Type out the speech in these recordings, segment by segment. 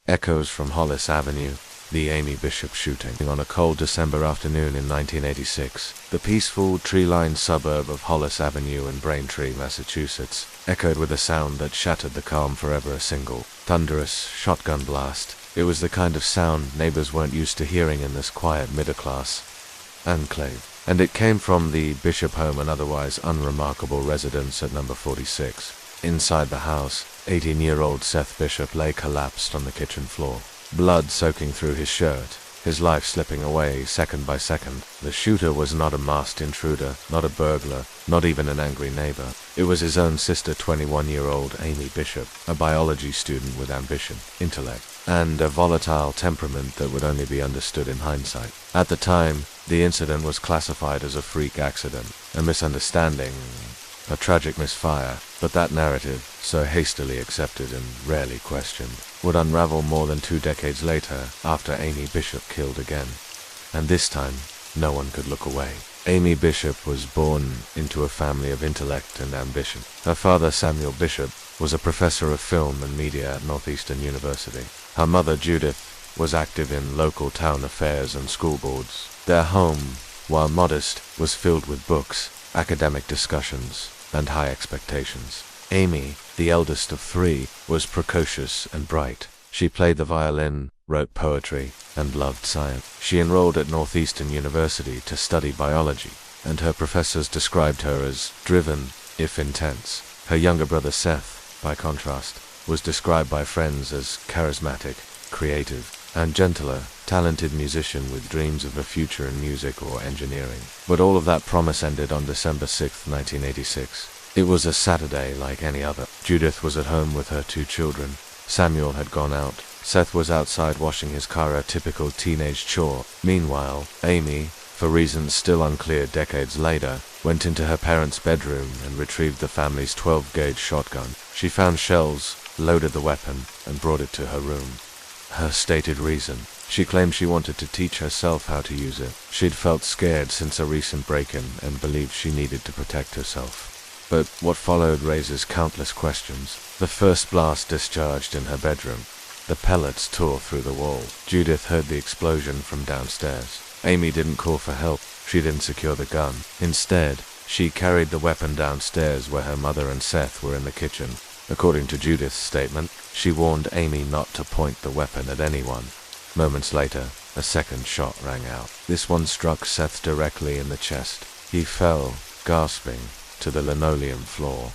Echoes from Hollis Avenue, the Amy Bishop shooting. On a cold December afternoon in 1986, the peaceful, tree-lined suburb of Hollis Avenue in Braintree, Massachusetts, echoed with a sound that shattered the calm forever. A single, thunderous shotgun blast. It was the kind of sound neighbors weren't used to hearing in this quiet middle-class enclave. And it came from the Bishop home, an otherwise unremarkable residence at number 46. Inside the house, 18-year-old Seth Bishop lay collapsed on the kitchen floor, blood soaking through his shirt, his life slipping away second by second. The shooter was not a masked intruder, not a burglar, not even an angry neighbor. It was his own sister, 21-year-old Amy Bishop, a biology student with ambition, intellect, and a volatile temperament that would only be understood in hindsight. At the time, the incident was classified as a freak accident, a misunderstanding, a tragic misfire, but that narrative, so hastily accepted and rarely questioned, would unravel more than 2 decades later after Amy Bishop killed again. And this time, no one could look away. Amy Bishop was born into a family of intellect and ambition. Her father, Samuel Bishop, was a professor of film and media at Northeastern University. Her mother, Judith, was active in local town affairs and school boards. Their home, while modest, was filled with books, academic discussions, and high expectations. Amy, the eldest of 3, was precocious and bright. She played the violin, wrote poetry, and loved science. She enrolled at Northeastern University to study biology, and her professors described her as driven, if intense. Her younger brother Seth, by contrast, was described by friends as charismatic, creative, and gentler, talented musician with dreams of a future in music or engineering. But all of that promise ended on December 6, 1986. It was a Saturday like any other. Judith was at home with her 2 children. Samuel had gone out. Seth was outside washing his car, a typical teenage chore. Meanwhile, Amy, for reasons still unclear decades later, went into her parents' bedroom and retrieved the family's 12-gauge shotgun. She found shells, loaded the weapon, and brought it to her room. Her stated reason: she claimed she wanted to teach herself how to use it. She'd felt scared since a recent break-in and believed she needed to protect herself. But what followed raises countless questions. The first blast discharged in her bedroom. The pellets tore through the wall. Judith heard the explosion from downstairs. Amy didn't call for help. She didn't secure the gun. Instead, she carried the weapon downstairs where her mother and Seth were in the kitchen. According to Judith's statement, she warned Amy not to point the weapon at anyone. Moments later, a second shot rang out. This one struck Seth directly in the chest. He fell, gasping, to the linoleum floor.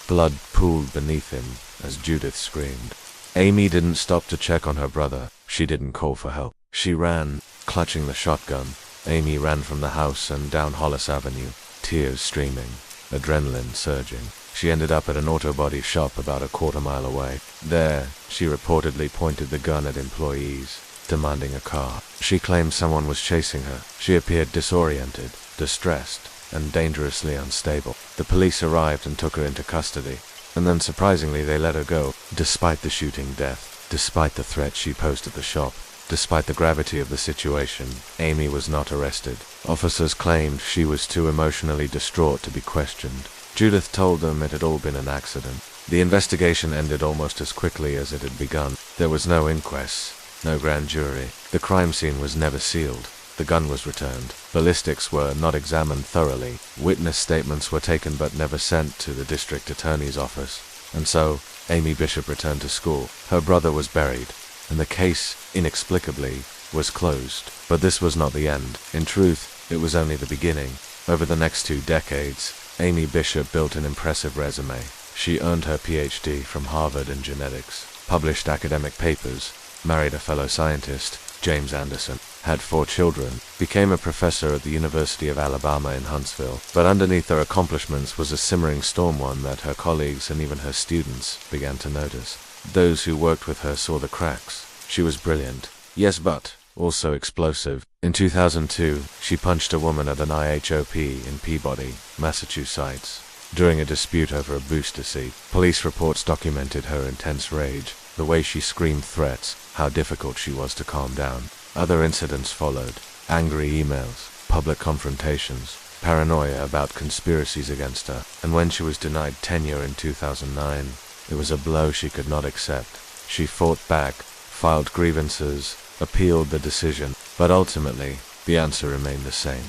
Blood pooled beneath him as Judith screamed. Amy didn't stop to check on her brother. She didn't call for help. She ran, clutching the shotgun. Amy ran from the house and down Hollis Avenue, tears streaming, adrenaline surging. She ended up at an auto body shop about a quarter-mile away. There, she reportedly pointed the gun at employees, demanding a car. She claimed someone was chasing her. She appeared disoriented, distressed, and dangerously unstable. The police arrived and took her into custody, and then surprisingly they let her go, despite the shooting death, despite the threat she posed at the shop. Despite the gravity of the situation, Amy was not arrested. Officers claimed she was too emotionally distraught to be questioned. Judith told them it had all been an accident. The investigation ended almost as quickly as it had begun. There was no inquest, no grand jury. The crime scene was never sealed. The gun was returned. Ballistics were not examined thoroughly. Witness statements were taken but never sent to the district attorney's office. And so, Amy Bishop returned to school. Her brother was buried, and the case, inexplicably, was closed. But this was not the end. In truth, it was only the beginning. Over the next 2 decades, Amy Bishop built an impressive resume. She earned her PhD from Harvard in genetics, published academic papers, married a fellow scientist, James Anderson, had 4 children, became a professor at the University of Alabama in Huntsville. But underneath her accomplishments was a simmering storm, one that her colleagues and even her students began to notice. Those who worked with her saw the cracks. She was brilliant, yes, but also explosive. In 2002, she punched a woman at an IHOP in Peabody, Massachusetts, during a dispute over a booster seat. Police reports documented her intense rage, the way she screamed threats, how difficult she was to calm down. Other incidents followed: angry emails, public confrontations, paranoia about conspiracies against her. And when she was denied tenure in 2009, it was a blow she could not accept. She fought back, filed grievances, appealed the decision, but ultimately, the answer remained the same.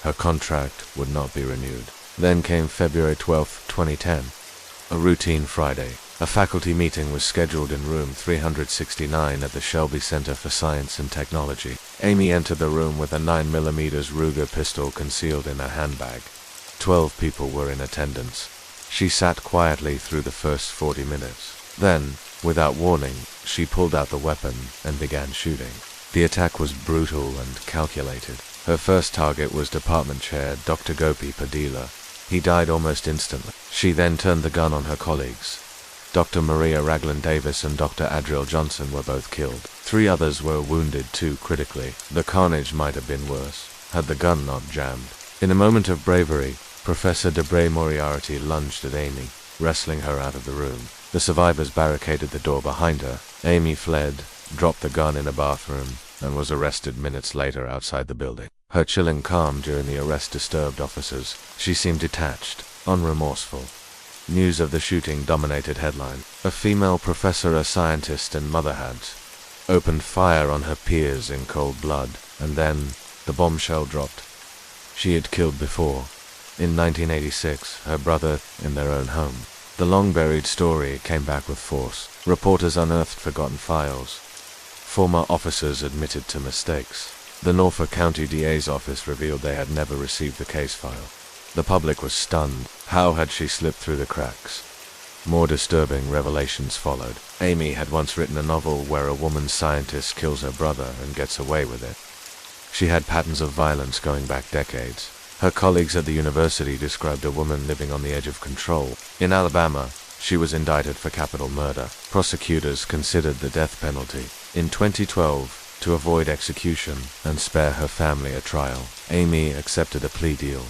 Her contract would not be renewed. Then came February 12, 2010. A routine Friday. A faculty meeting was scheduled in room 369 at the Shelby Center for Science and Technology. Amy entered the room with a 9mm Ruger pistol concealed in her handbag. 12 people were in attendance. She sat quietly through the first 40 minutes. Then, without warning, she pulled out the weapon and began shooting. The attack was brutal and calculated. Her first target was Department Chair Dr. Gopi Padilla. He died almost instantly. She then turned the gun on her colleagues. Dr. Maria Raglan Davis and Dr. Adriel Johnson were both killed. 3 others were wounded too critically. The carnage might have been worse, had the gun not jammed. In a moment of bravery, Professor Debray Moriarty lunged at Amy, wrestling her out of the room. The survivors barricaded the door behind her. Amy fled, dropped the gun in a bathroom, and was arrested minutes later outside the building. Her chilling calm during the arrest disturbed officers. She seemed detached, unremorseful. News of the shooting dominated headline. A female professor, a scientist, and mother had opened fire on her peers in cold blood, and then the bombshell dropped. She had killed before. In 1986, her brother in their own home. The long-buried story came back with force. Reporters unearthed forgotten files. Former officers admitted to mistakes. The Norfolk County DA's office revealed they had never received the case file. The public was stunned. How had she slipped through the cracks? More disturbing revelations followed. Amy had once written a novel where a woman scientist kills her brother and gets away with it. She had patterns of violence going back decades. Her colleagues at the university described a woman living on the edge of control. In Alabama, she was indicted for capital murder. Prosecutors considered the death penalty. In 2012, to avoid execution and spare her family a trial, Amy accepted a plea deal.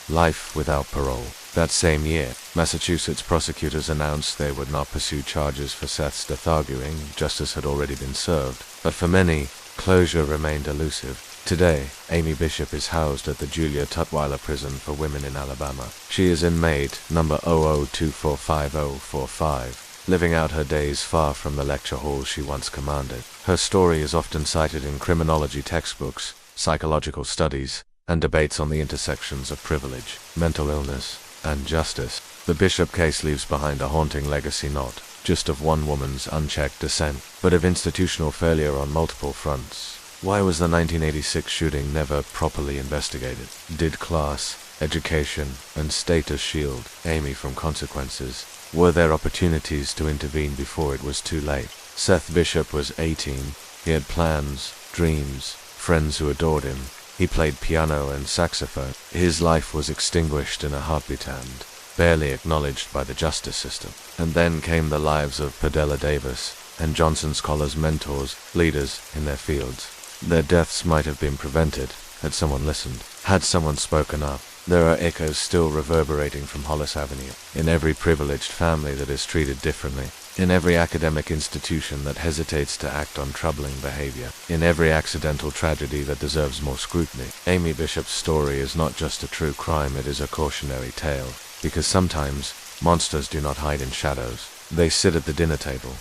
Life without parole. That same year, Massachusetts prosecutors announced they would not pursue charges for Seth's death, arguing justice had already been served. But for many, closure remained elusive. Today, Amy Bishop is housed at the Julia Tutwiler Prison for Women in Alabama. She is inmate number 00245045, living out her days far from the lecture halls she once commanded. Her story is often cited in criminology textbooks, psychological studies, and debates on the intersections of privilege, mental illness, and justice. The Bishop case leaves behind a haunting legacy not just of one woman's unchecked dissent, but of institutional failure on multiple fronts. Why was the 1986 shooting never properly investigated? Did class, education, and status shield Amy from consequences? Were there opportunities to intervene before it was too late? Seth Bishop was 18. He had plans, dreams, friends who adored him. He played piano and saxophone. His life was extinguished in a heartbeat and barely acknowledged by the justice system. And then came the lives of Padilla Davis and Johnson scholars, mentors, leaders in their fields. Their deaths might have been prevented had someone listened, had someone spoken up. There are echoes still reverberating from Hollis Avenue, in every privileged family that is treated differently, in every academic institution that hesitates to act on troubling behavior, in every accidental tragedy that deserves more scrutiny. Amy Bishop's story is not just a true crime, it is a cautionary tale, because sometimes monsters do not hide in shadows. They sit at the dinner table.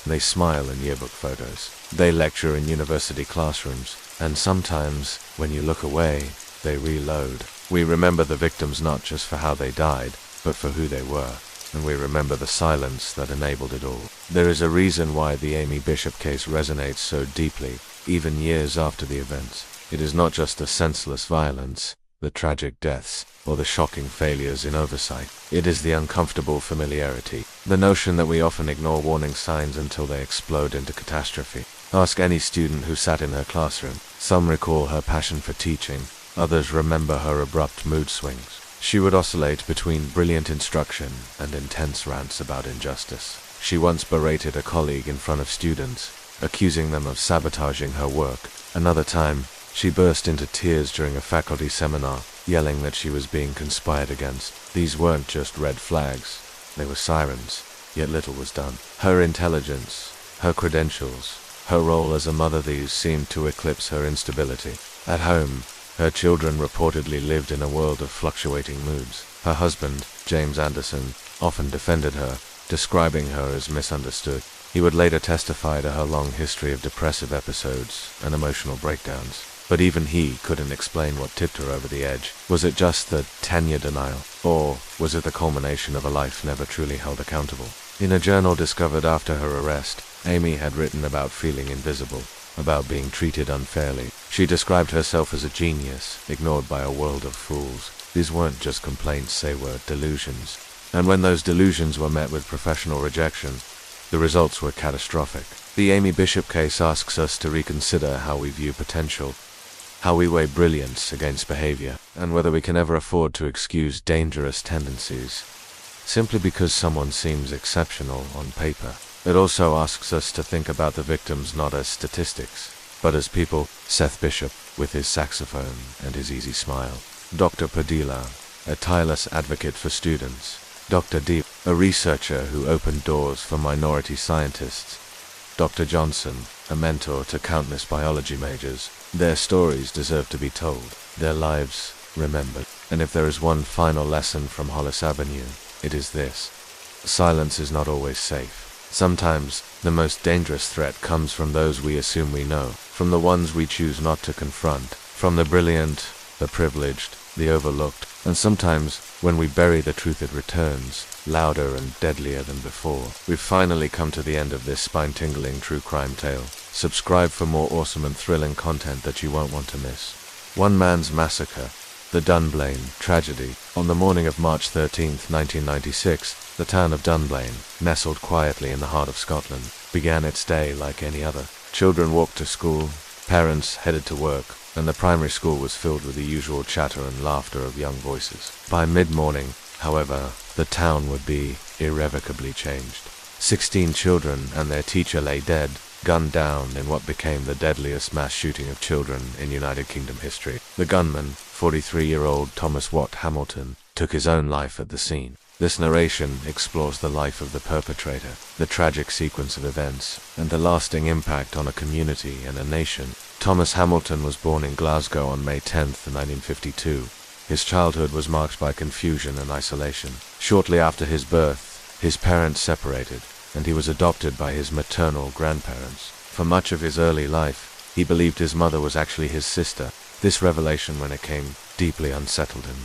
They smile in yearbook photos. They lecture in university classrooms. And sometimes, when you look away, they reload. We remember the victims not just for how they died, but for who they were. And we remember the silence that enabled it all. There is a reason why the Amy Bishop case resonates so deeply, even years after the events. It is not just the senseless violence, the tragic deaths, or the shocking failures in oversight. It is the uncomfortable familiarity, the notion that we often ignore warning signs until they explode into catastrophe. Ask any student who sat in her classroom. Some recall her passion for teaching, others remember her abrupt mood swings. She would oscillate between brilliant instruction and intense rants about injustice. She once berated a colleague in front of students, accusing them of sabotaging her work. Another time, she burst into tears during a faculty seminar, yelling that she was being conspired against. These weren't just red flags, they were sirens, yet little was done. Her intelligence, her credentials, her role as a mother, these seemed to eclipse her instability. At home, her children reportedly lived in a world of fluctuating moods. Her husband, James Anderson, often defended her, describing her as misunderstood. He would later testify to her long history of depressive episodes and emotional breakdowns. But even he couldn't explain what tipped her over the edge. Was it just the tenure denial? Or was it the culmination of a life never truly held accountable? In a journal discovered after her arrest, Amy had written about feeling invisible, about being treated unfairly. She described herself as a genius, ignored by a world of fools. These weren't just complaints, they were delusions. And when those delusions were met with professional rejection, the results were catastrophic. The Amy Bishop case asks us to reconsider how we view potential, how we weigh brilliance against behavior, and whether we can ever afford to excuse dangerous tendencies simply because someone seems exceptional on paper. It also asks us to think about the victims not as statistics, but as people. Seth Bishop, with his saxophone and his easy smile. Dr. Padilla, a tireless advocate for students. Dr. Deep, a researcher who opened doors for minority scientists. Dr. Johnson, a mentor to countless biology majors. Their stories deserve to be told, their lives remembered. And if there is one final lesson from Hollis Avenue, it is this: silence is not always safe. Sometimes, the most dangerous threat comes from those we assume we know, from the ones we choose not to confront, from the brilliant, the privileged, the overlooked, and sometimes, when we bury the truth, it returns, louder and deadlier than before. We've finally come to the end of this spine-tingling true crime tale. Subscribe for more awesome and thrilling content that you won't want to miss. One Man's Massacre, the Dunblane tragedy. On the morning of March 13, 1996, the town of Dunblane, nestled quietly in the heart of Scotland, began its day like any other. Children walked to school, parents headed to work, and the primary school was filled with the usual chatter and laughter of young voices. By mid-morning, however, the town would be irrevocably changed. 16 children and their teacher lay dead, gunned down in what became the deadliest mass shooting of children in United Kingdom history. The gunman, 43-year-old Thomas Watt Hamilton, took his own life at the scene. This narration explores the life of the perpetrator, the tragic sequence of events, and the lasting impact on a community and a nation. Thomas Hamilton was born in Glasgow on May 10, 1952. His childhood was marked by confusion and isolation. Shortly after his birth, his parents separated, and he was adopted by his maternal grandparents. For much of his early life, he believed his mother was actually his sister. This revelation, when it came, deeply unsettled him,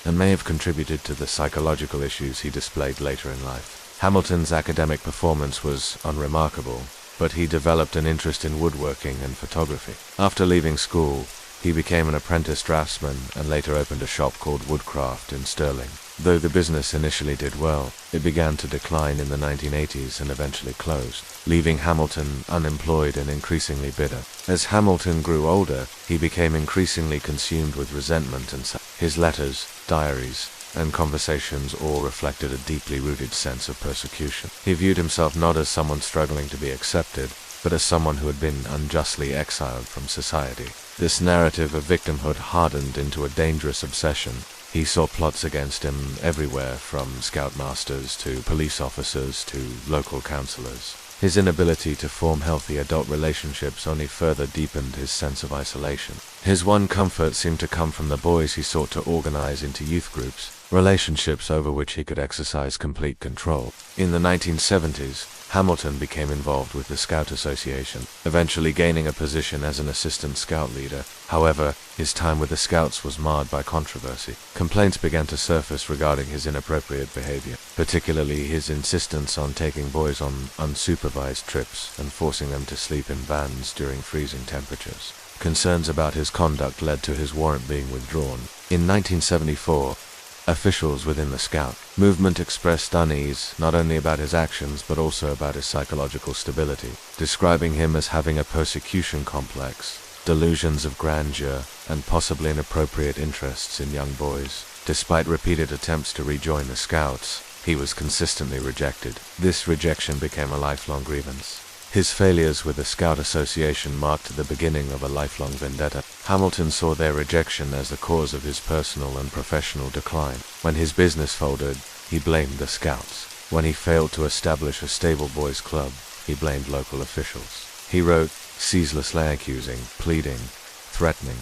and may have contributed to the psychological issues he displayed later in life. Hamilton's academic performance was unremarkable, but he developed an interest in woodworking and photography. After leaving school, he became an apprentice draftsman and later opened a shop called Woodcraft in Stirling. Though the business initially did well, it began to decline in the 1980s and eventually closed, leaving Hamilton unemployed and increasingly bitter. As Hamilton grew older, he became increasingly consumed with resentment and his letters, diaries, and conversations all reflected a deeply rooted sense of persecution. He viewed himself not as someone struggling to be accepted, but as someone who had been unjustly exiled from society. This narrative of victimhood hardened into a dangerous obsession. He saw plots against him everywhere, from scoutmasters to police officers to local councillors. His inability to form healthy adult relationships only further deepened his sense of isolation. His one comfort seemed to come from the boys he sought to organize into youth groups, relationships over which he could exercise complete control. In the 1970s, Hamilton became involved with the Scout Association, eventually gaining a position as an assistant scout leader. However, his time with the Scouts was marred by controversy. Complaints began to surface regarding his inappropriate behavior, particularly his insistence on taking boys on unsupervised trips and forcing them to sleep in vans during freezing temperatures. Concerns about his conduct led to his warrant being withdrawn. In 1974, officials within the Scout movement expressed unease not only about his actions but also about his psychological stability, describing him as having a persecution complex, delusions of grandeur, and possibly inappropriate interests in young boys. Despite repeated attempts to rejoin the Scouts, he was consistently rejected. This rejection became a lifelong grievance. His failures with the Scout Association marked the beginning of a lifelong vendetta. Hamilton saw their rejection as the cause of his personal and professional decline. When his business folded, he blamed the Scouts. When he failed to establish a stable boys' club, he blamed local officials. He wrote, ceaselessly accusing, pleading, threatening,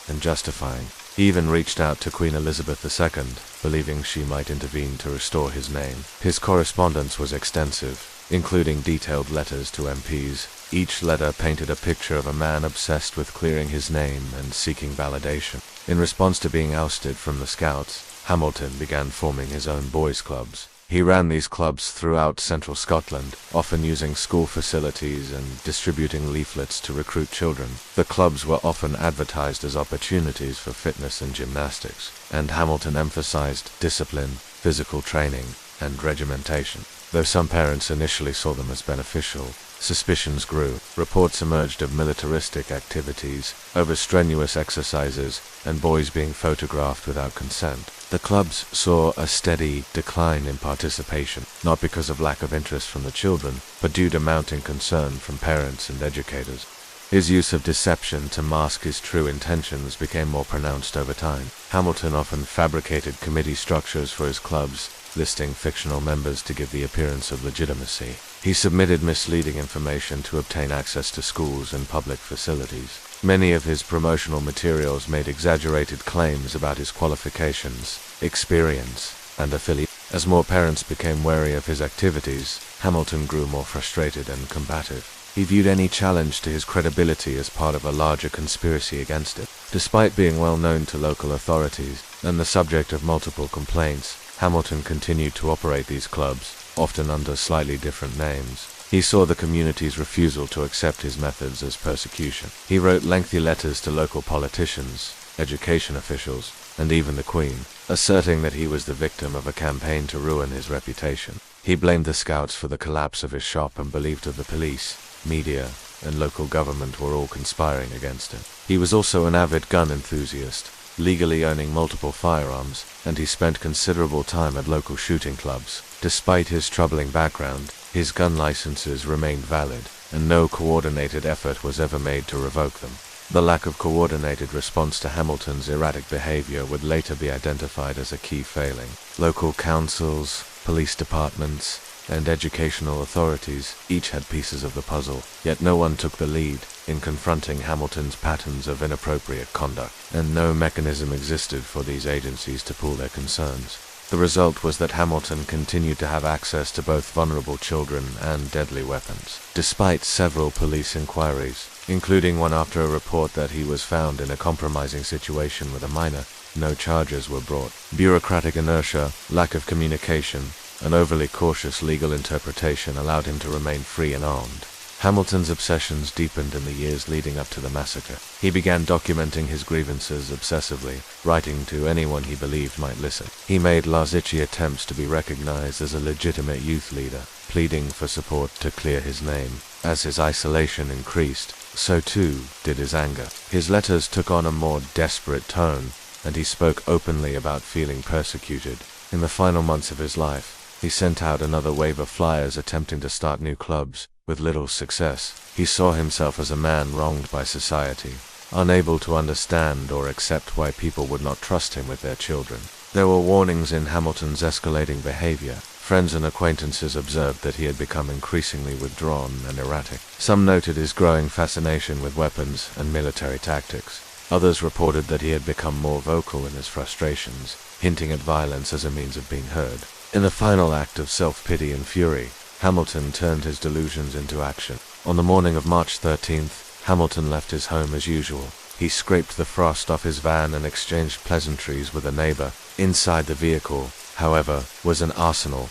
and justifying. He even reached out to Queen Elizabeth II, believing she might intervene to restore his name. His correspondence was extensive, including detailed letters to MPs. Each letter painted a picture of a man obsessed with clearing his name and seeking validation. In response to being ousted from the Scouts, Hamilton began forming his own boys' clubs. He ran these clubs throughout central Scotland, often using school facilities and distributing leaflets to recruit children. The clubs were often advertised as opportunities for fitness and gymnastics, and Hamilton emphasized discipline, physical training, and regimentation. Though some parents initially saw them as beneficial, suspicions grew. Reports emerged of militaristic activities, overstrenuous exercises, and boys being photographed without consent. The clubs saw a steady decline in participation, not because of lack of interest from the children, but due to mounting concern from parents and educators. His use of deception to mask his true intentions became more pronounced over time. Hamilton often fabricated committee structures for his clubs, listing fictional members to give the appearance of legitimacy. He submitted misleading information to obtain access to schools and public facilities. Many of his promotional materials made exaggerated claims about his qualifications, experience, and affiliation. As more parents became wary of his activities, Hamilton grew more frustrated and combative. He viewed any challenge to his credibility as part of a larger conspiracy against it. Despite being well known to local authorities and the subject of multiple complaints, Hamilton continued to operate these clubs, often under slightly different names. He saw the community's refusal to accept his methods as persecution. He wrote lengthy letters to local politicians, education officials, and even the Queen, asserting that he was the victim of a campaign to ruin his reputation. He blamed the Scouts for the collapse of his shop and believed that the police, media, and local government were all conspiring against him. He was also an avid gun enthusiast, legally owning multiple firearms, and he spent considerable time at local shooting clubs. Despite his troubling background, his gun licenses remained valid, and no coordinated effort was ever made to revoke them. The lack of coordinated response to Hamilton's erratic behavior would later be identified as a key failing. Local councils, police departments, and educational authorities each had pieces of the puzzle, yet no one took the lead in confronting Hamilton's patterns of inappropriate conduct, and no mechanism existed for these agencies to pool their concerns. The result was that Hamilton continued to have access to both vulnerable children and deadly weapons. Despite several police inquiries, including one after a report that he was found in a compromising situation with a minor, no charges were brought. Bureaucratic inertia, lack of communication, an overly cautious legal interpretation allowed him to remain free and armed. Hamilton's obsessions deepened in the years leading up to the massacre. He began documenting his grievances obsessively, writing to anyone he believed might listen. He made last-ditch attempts to be recognized as a legitimate youth leader, pleading for support to clear his name. As his isolation increased, so too did his anger. His letters took on a more desperate tone, and he spoke openly about feeling persecuted. In the final months of his life, he sent out another wave of flyers attempting to start new clubs, with little success. He saw himself as a man wronged by society, unable to understand or accept why people would not trust him with their children. There were warnings in Hamilton's escalating behavior. Friends and acquaintances observed that he had become increasingly withdrawn and erratic. Some noted his growing fascination with weapons and military tactics. Others reported that he had become more vocal in his frustrations, hinting at violence as a means of being heard. In a final act of self-pity and fury, Hamilton turned his delusions into action. On the morning of March 13th, Hamilton left his home as usual. He scraped the frost off his van and exchanged pleasantries with a neighbor. Inside the vehicle, however, was an arsenal.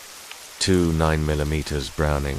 2 9mm Browning,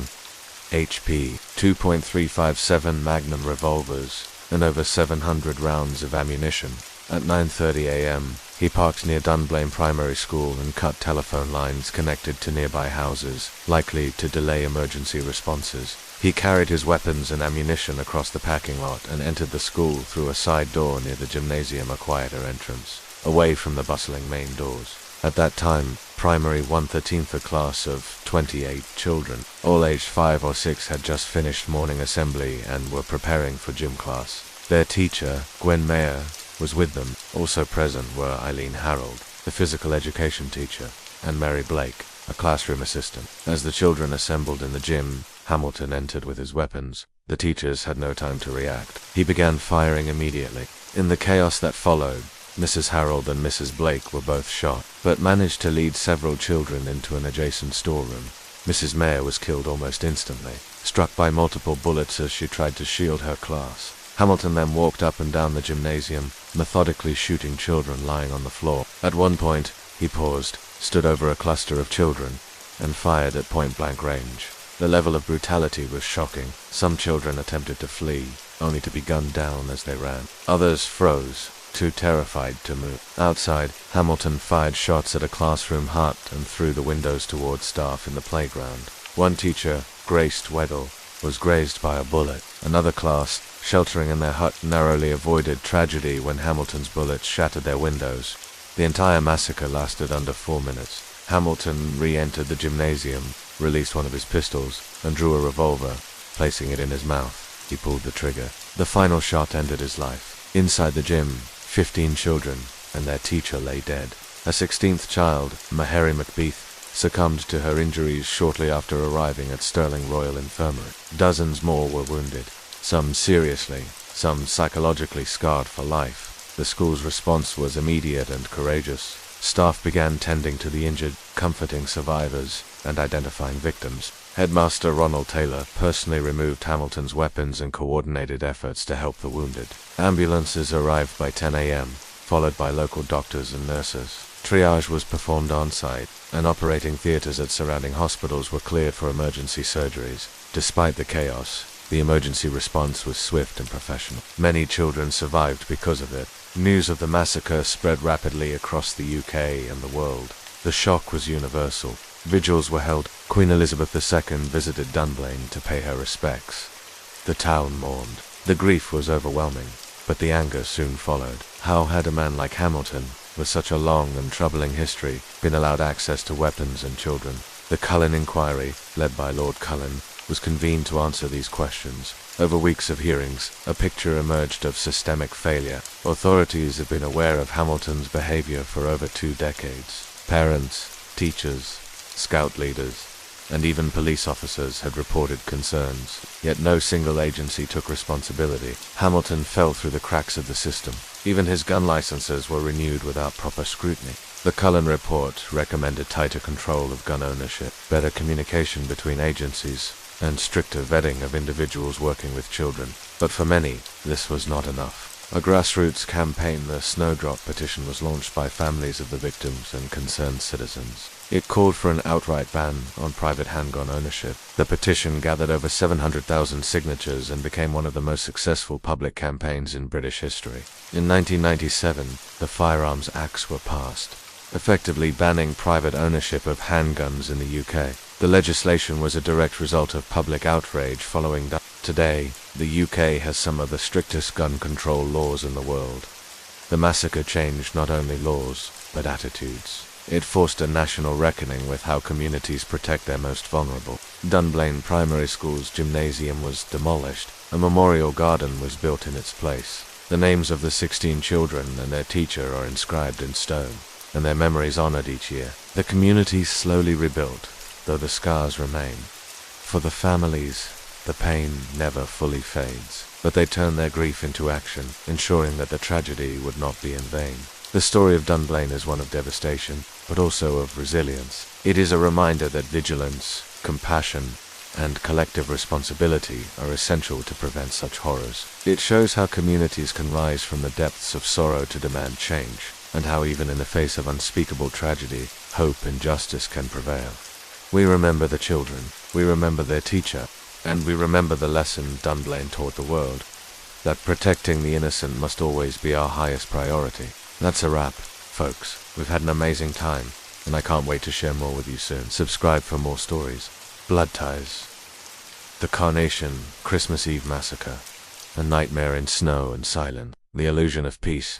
HP, 2.357 Magnum revolvers, and over 700 rounds of ammunition. At 9:30 a.m., he parked near Dunblane Primary School and cut telephone lines connected to nearby houses, likely to delay emergency responses. He carried his weapons and ammunition across the parking lot and entered the school through a side door near the gymnasium, a quieter entrance, away from the bustling main doors. At that time, primary 113th, a class of 28 children, all aged 5 or 6, had just finished morning assembly and were preparing for gym class. Their teacher, Gwen Mayer, was with them. Also present were Eileen Harold, the physical education teacher, and Mary Blake, a classroom assistant. As the children assembled in the gym, Hamilton entered with his weapons. The teachers had no time to react. He began firing immediately. In the chaos that followed, Mrs. Harold and Mrs. Blake were both shot, but managed to lead several children into an adjacent storeroom. Mrs. Mayer was killed almost instantly, struck by multiple bullets as she tried to shield her class. Hamilton then walked up and down the gymnasium, methodically shooting children lying on the floor. At one point, he paused, stood over a cluster of children, and fired at point-blank range. The level of brutality was shocking. Some children attempted to flee, only to be gunned down as they ran. Others froze, too terrified to move. Outside, Hamilton fired shots at a classroom hut and through the windows towards staff in the playground. One teacher, Grace Weddle, was grazed by a bullet. Another class, sheltering in their hut, narrowly avoided tragedy when Hamilton's bullets shattered their windows. The entire massacre lasted under 4 minutes. Hamilton re-entered the gymnasium, released one of his pistols, and drew a revolver. Placing it in his mouth, he pulled the trigger. The final shot ended his life. Inside the gym, 15 children and their teacher lay dead. A 16th child, Maherry McBeath, succumbed to her injuries shortly after arriving at Stirling Royal Infirmary. Dozens more were wounded, some seriously, some psychologically scarred for life. The school's response was immediate and courageous. Staff began tending to the injured, comforting survivors, and identifying victims. Headmaster Ronald Taylor personally removed Hamilton's weapons and coordinated efforts to help the wounded. Ambulances arrived by 10 a.m., followed by local doctors and nurses. Triage was performed on-site, and operating theaters at surrounding hospitals were cleared for emergency surgeries. Despite the chaos, the emergency response was swift and professional. Many children survived because of it. News of the massacre spread rapidly across the UK and the world. The shock was universal. Vigils were held. Queen Elizabeth II visited Dunblane to pay her respects. The town mourned. The grief was overwhelming, but the anger soon followed. How had a man like Hamilton, with such a long and troubling history, been allowed access to weapons and children? The Cullen Inquiry, led by Lord Cullen, was convened to answer these questions. Over weeks of hearings, a picture emerged of systemic failure. Authorities have been aware of Hamilton's behavior for over 2 decades. Parents, teachers, scout leaders, and even police officers had reported concerns, yet no single agency took responsibility. Hamilton fell through the cracks of the system. Even his gun licenses were renewed without proper scrutiny. The Cullen Report recommended tighter control of gun ownership, better communication between agencies, and stricter vetting of individuals working with children. But for many, this was not enough. A grassroots campaign, the Snowdrop Petition, was launched by families of the victims and concerned citizens. It called for an outright ban on private handgun ownership. The petition gathered over 700,000 signatures and became one of the most successful public campaigns in British history. In 1997, the Firearms Acts were passed, effectively banning private ownership of handguns in the UK. The legislation was a direct result of public outrage following that. Today, the UK has some of the strictest gun control laws in the world. The massacre changed not only laws, but attitudes. It forced a national reckoning with how communities protect their most vulnerable. Dunblane Primary School's gymnasium was demolished. A memorial garden was built in its place. The names of the 16 children and their teacher are inscribed in stone, and their memories honored each year. The community slowly rebuilt, though the scars remain. For the families, the pain never fully fades, but they turn their grief into action, ensuring that the tragedy would not be in vain. The story of Dunblane is one of devastation, but also of resilience. It is a reminder that vigilance, compassion, and collective responsibility are essential to prevent such horrors. It shows how communities can rise from the depths of sorrow to demand change, and how even in the face of unspeakable tragedy, hope and justice can prevail. We remember the children, we remember their teacher, and we remember the lesson Dunblane taught the world, that protecting the innocent must always be our highest priority. That's a wrap, folks. We've had an amazing time, and I can't wait to share more with you soon. Subscribe for more stories. Blood Ties, The Carnation, Christmas Eve Massacre, A Nightmare in Snow and Silence, The Illusion of Peace.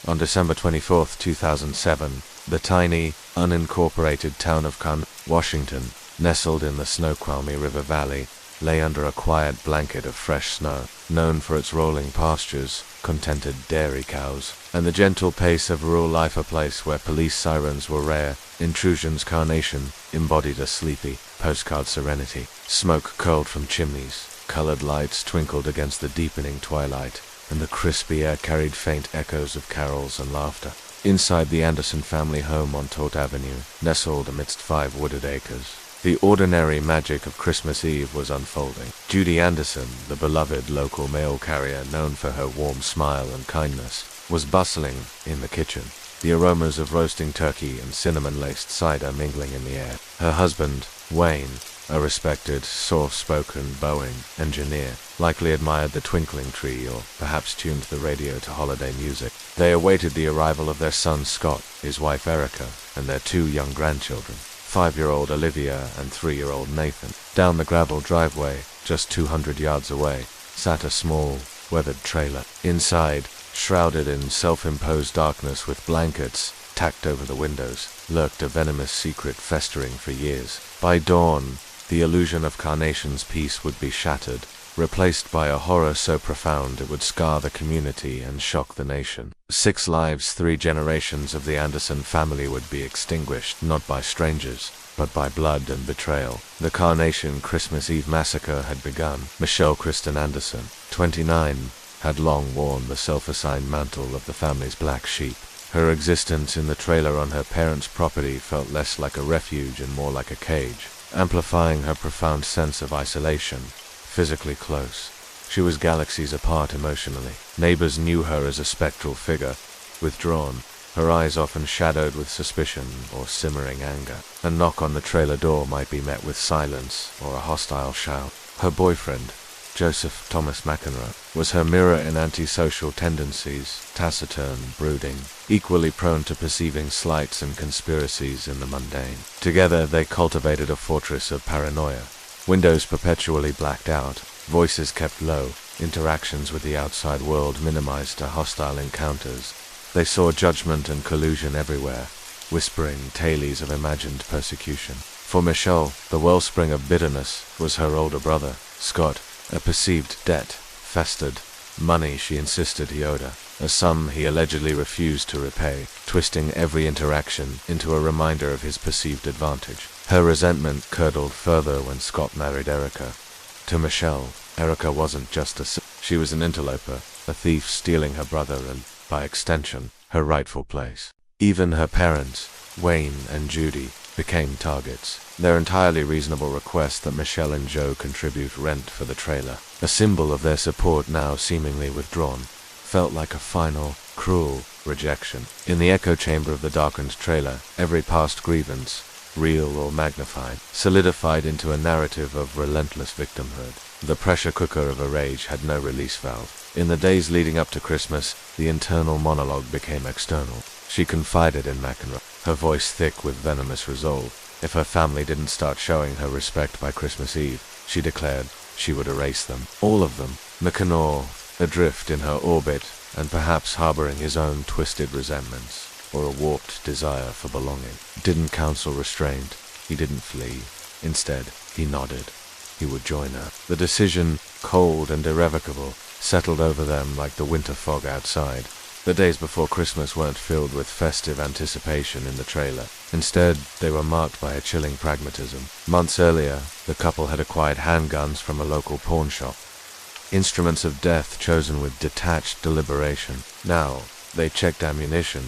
On December 24, 2007, the tiny, unincorporated town of Carnation, Washington, nestled in the Snoqualmie River Valley, lay under a quiet blanket of fresh snow. Known for its rolling pastures, contented dairy cows, and the gentle pace of rural life, a place where police sirens were rare, Intrusion's Carnation embodied a sleepy, postcard serenity. Smoke curled from chimneys, colored lights twinkled against the deepening twilight, and the crispy air carried faint echoes of carols and laughter. Inside the Anderson family home on Tote Avenue, nestled amidst 5 wooded acres, The ordinary magic of Christmas Eve was unfolding. Judy Anderson, the beloved local mail carrier known for her warm smile and kindness, was bustling in the kitchen, the aromas of roasting turkey and cinnamon-laced cider mingling in the air. Her husband, Wayne, a respected, soft-spoken Boeing engineer, likely admired the twinkling tree or perhaps tuned the radio to holiday music. They awaited the arrival of their son Scott, his wife Erica, and their 2 young grandchildren, 5-year-old Olivia and 3-year-old Nathan. Down the gravel driveway, just 200 yards away, sat a small, weathered trailer. Inside, shrouded in self-imposed darkness with blankets tacked over the windows, lurked a venomous secret festering for years. By dawn, the illusion of Carnation's peace would be shattered, replaced by a horror so profound it would scar the community and shock the nation. 6 lives, 3 generations of the Anderson family would be extinguished, not by strangers, but by blood and betrayal. The Carnation Christmas Eve massacre had begun. Michelle Kristen Anderson, 29, had long worn the self-assigned mantle of the family's black sheep. Her existence in the trailer on her parents' property felt less like a refuge and more like a cage, amplifying her profound sense of isolation. Physically close, she was galaxies apart emotionally. Neighbors knew her as a spectral figure, withdrawn, her eyes often shadowed with suspicion or simmering anger. A knock on the trailer door might be met with silence or a hostile shout. Her boyfriend, Joseph Thomas McEnroe, was her mirror in antisocial tendencies, taciturn, brooding, equally prone to perceiving slights and conspiracies in the mundane. Together they cultivated a fortress of paranoia. Windows perpetually blacked out, voices kept low, interactions with the outside world minimized to hostile encounters. They saw judgment and collusion everywhere, whispering tales of imagined persecution. For Michelle, the wellspring of bitterness was her older brother, Scott. A perceived debt festered, money she insisted he owed her, a sum he allegedly refused to repay, twisting every interaction into a reminder of his perceived advantage. Her resentment curdled further when Scott married Erica. To Michelle, Erica wasn't just she was an interloper, a thief stealing her brother and, by extension, her rightful place. Even her parents, Wayne and Judy, became targets. Their entirely reasonable request that Michelle and Joe contribute rent for the trailer, a symbol of their support now seemingly withdrawn, felt like a final, cruel rejection. In the echo chamber of the darkened trailer, every past grievance, real or magnified, solidified into a narrative of relentless victimhood. The pressure cooker of a rage had no release valve. In the days leading up to Christmas, the internal monologue became external. She confided in McEnroe, her voice thick with venomous resolve. If her family didn't start showing her respect by Christmas Eve, she declared, she would erase them. All of them. McEnroe, adrift in her orbit, and perhaps harboring his own twisted resentments, or a warped desire for belonging, didn't counsel restraint. He didn't flee. Instead, he nodded. He would join her. The decision, cold and irrevocable, settled over them like the winter fog outside. The days before Christmas weren't filled with festive anticipation in the trailer. Instead, they were marked by a chilling pragmatism. Months earlier, the couple had acquired handguns from a local pawn shop, instruments of death chosen with detached deliberation. Now, they checked ammunition,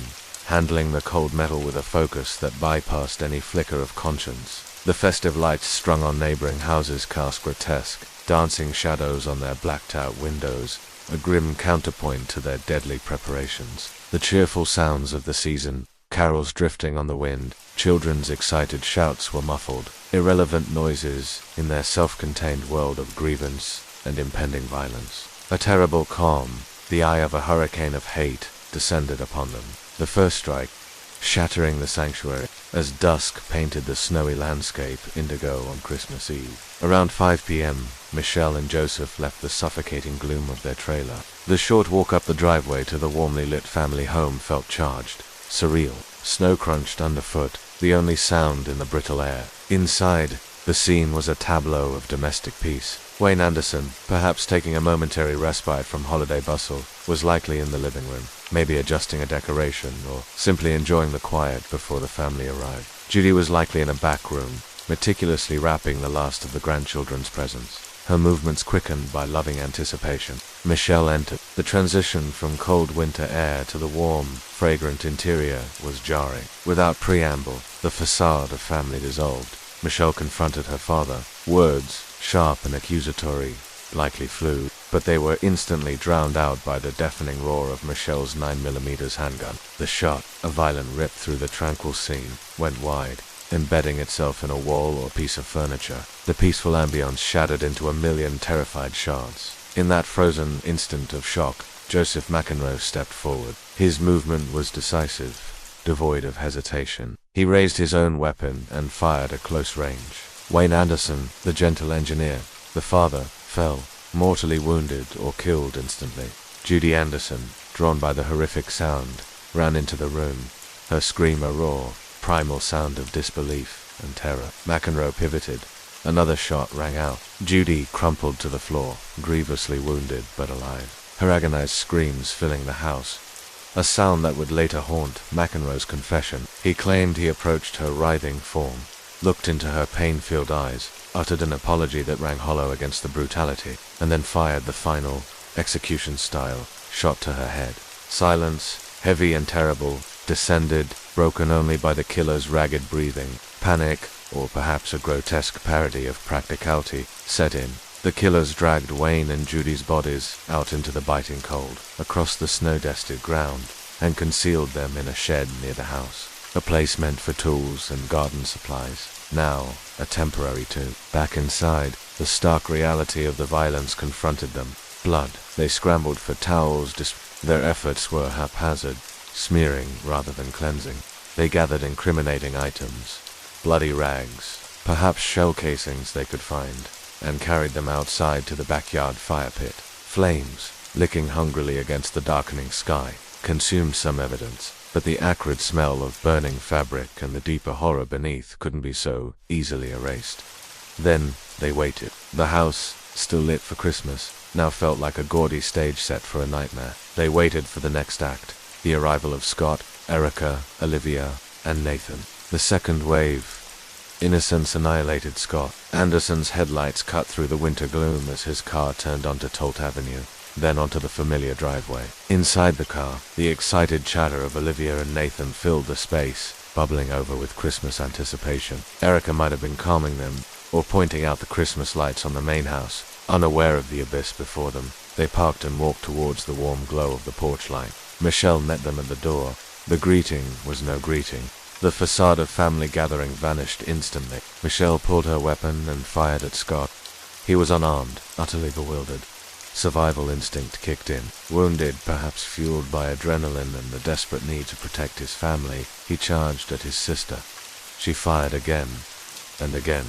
handling the cold metal with a focus that bypassed any flicker of conscience. The festive lights strung on neighboring houses cast grotesque, dancing shadows on their blacked-out windows, a grim counterpoint to their deadly preparations. The cheerful sounds of the season, carols drifting on the wind, children's excited shouts were muffled, irrelevant noises in their self-contained world of grievance and impending violence. A terrible calm, the eye of a hurricane of hate, descended upon them. The first strike, shattering the sanctuary, as dusk painted the snowy landscape indigo on Christmas Eve. Around 5 p.m., Michelle and Joseph left the suffocating gloom of their trailer. The short walk up the driveway to the warmly lit family home felt charged, surreal. Snow crunched underfoot, the only sound in the brittle air. Inside, the scene was a tableau of domestic peace. Wayne Anderson, perhaps taking a momentary respite from holiday bustle, was likely in the living room, maybe adjusting a decoration or simply enjoying the quiet before the family arrived. Judy was likely in a back room, meticulously wrapping the last of the grandchildren's presents, her movements quickened by loving anticipation. Michelle entered. The transition from cold winter air to the warm, fragrant interior was jarring. Without preamble, the facade of family dissolved. Michelle confronted her father. Words, sharp and accusatory, likely flew, but they were instantly drowned out by the deafening roar of Michelle's 9mm handgun. The shot, a violent rip through the tranquil scene, went wide, embedding itself in a wall or piece of furniture. The peaceful ambience shattered into a million terrified shards. In that frozen instant of shock, Joseph McEnroe stepped forward. His movement was decisive, devoid of hesitation. He raised his own weapon and fired at close range. Wayne Anderson, the gentle engineer, the father, fell, mortally wounded or killed instantly. Judy Anderson, drawn by the horrific sound, ran into the room, her scream a raw, primal sound of disbelief and terror. McEnroe pivoted. Another shot rang out. Judy crumpled to the floor, grievously wounded but alive, her agonized screams filling the house, a sound that would later haunt McEnroe's confession. He claimed he approached her writhing form, looked into her pain-filled eyes, uttered an apology that rang hollow against the brutality, and then fired the final, execution-style, shot to her head. Silence, heavy and terrible, descended, broken only by the killer's ragged breathing. Panic, or perhaps a grotesque parody of practicality, set in. The killers dragged Wayne and Judy's bodies out into the biting cold, across the snow-dusted ground, and concealed them in a shed near the house, a place meant for tools and garden supplies. Now, a temporary tomb. Back inside, the stark reality of the violence confronted them. Blood. They scrambled for towels. Their efforts were haphazard, smearing rather than cleansing. They gathered incriminating items, bloody rags, perhaps shell casings they could find, and carried them outside to the backyard fire pit. Flames, licking hungrily against the darkening sky, consumed some evidence, but the acrid smell of burning fabric and the deeper horror beneath couldn't be so easily erased. Then they waited. The house, still lit for Christmas, now felt like a gaudy stage set for a nightmare. They waited for the next act, the arrival of Scott, Erica, Olivia, and Nathan. The second wave. Innocence annihilated Scott. Anderson's headlights cut through the winter gloom as his car turned onto Tolt Avenue, then onto the familiar driveway. Inside the car, the excited chatter of Olivia and Nathan filled the space, bubbling over with Christmas anticipation. Erica might have been calming them, or pointing out the Christmas lights on the main house. Unaware of the abyss before them, they parked and walked towards the warm glow of the porch light. Michelle met them at the door. The greeting was no greeting. The facade of family gathering vanished instantly. Michelle pulled her weapon and fired at Scott. He was unarmed, utterly bewildered. Survival instinct kicked in. Wounded, perhaps fueled by adrenaline and the desperate need to protect his family, he charged at his sister. She fired again, and again.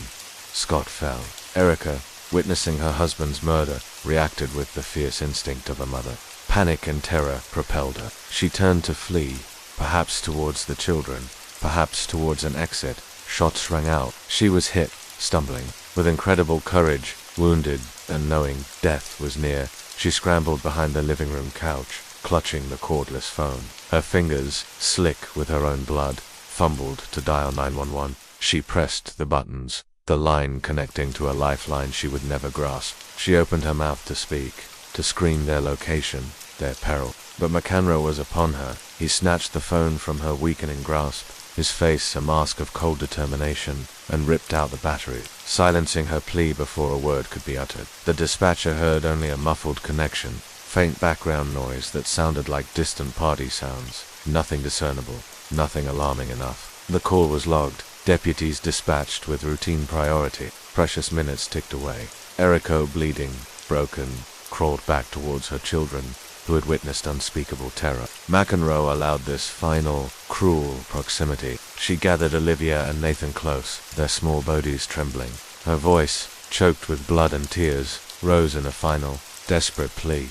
Scott fell. Erica, witnessing her husband's murder, reacted with the fierce instinct of a mother. Panic and terror propelled her. She turned to flee, perhaps towards the children, perhaps towards an exit. Shots rang out. She was hit, stumbling. With incredible courage, wounded, and knowing death was near, she scrambled behind the living room couch, clutching the cordless phone. Her fingers, slick with her own blood, fumbled to dial 911. She pressed the buttons, the line connecting to a lifeline she would never grasp. She opened her mouth to speak, to scream their location, their peril. But McEnroe was upon her. He snatched the phone from her weakening grasp, his face a mask of cold determination, and ripped out the battery, silencing her plea before a word could be uttered. The dispatcher heard only a muffled connection, faint background noise that sounded like distant party sounds. Nothing discernible, nothing alarming enough. The call was logged. Deputies dispatched with routine priority. Precious minutes ticked away. Erica, bleeding, broken, crawled back towards her children, who had witnessed unspeakable terror. McEnroe allowed this final, cruel proximity. She gathered Olivia and Nathan close, their small bodies trembling. Her voice, choked with blood and tears, rose in a final, desperate plea.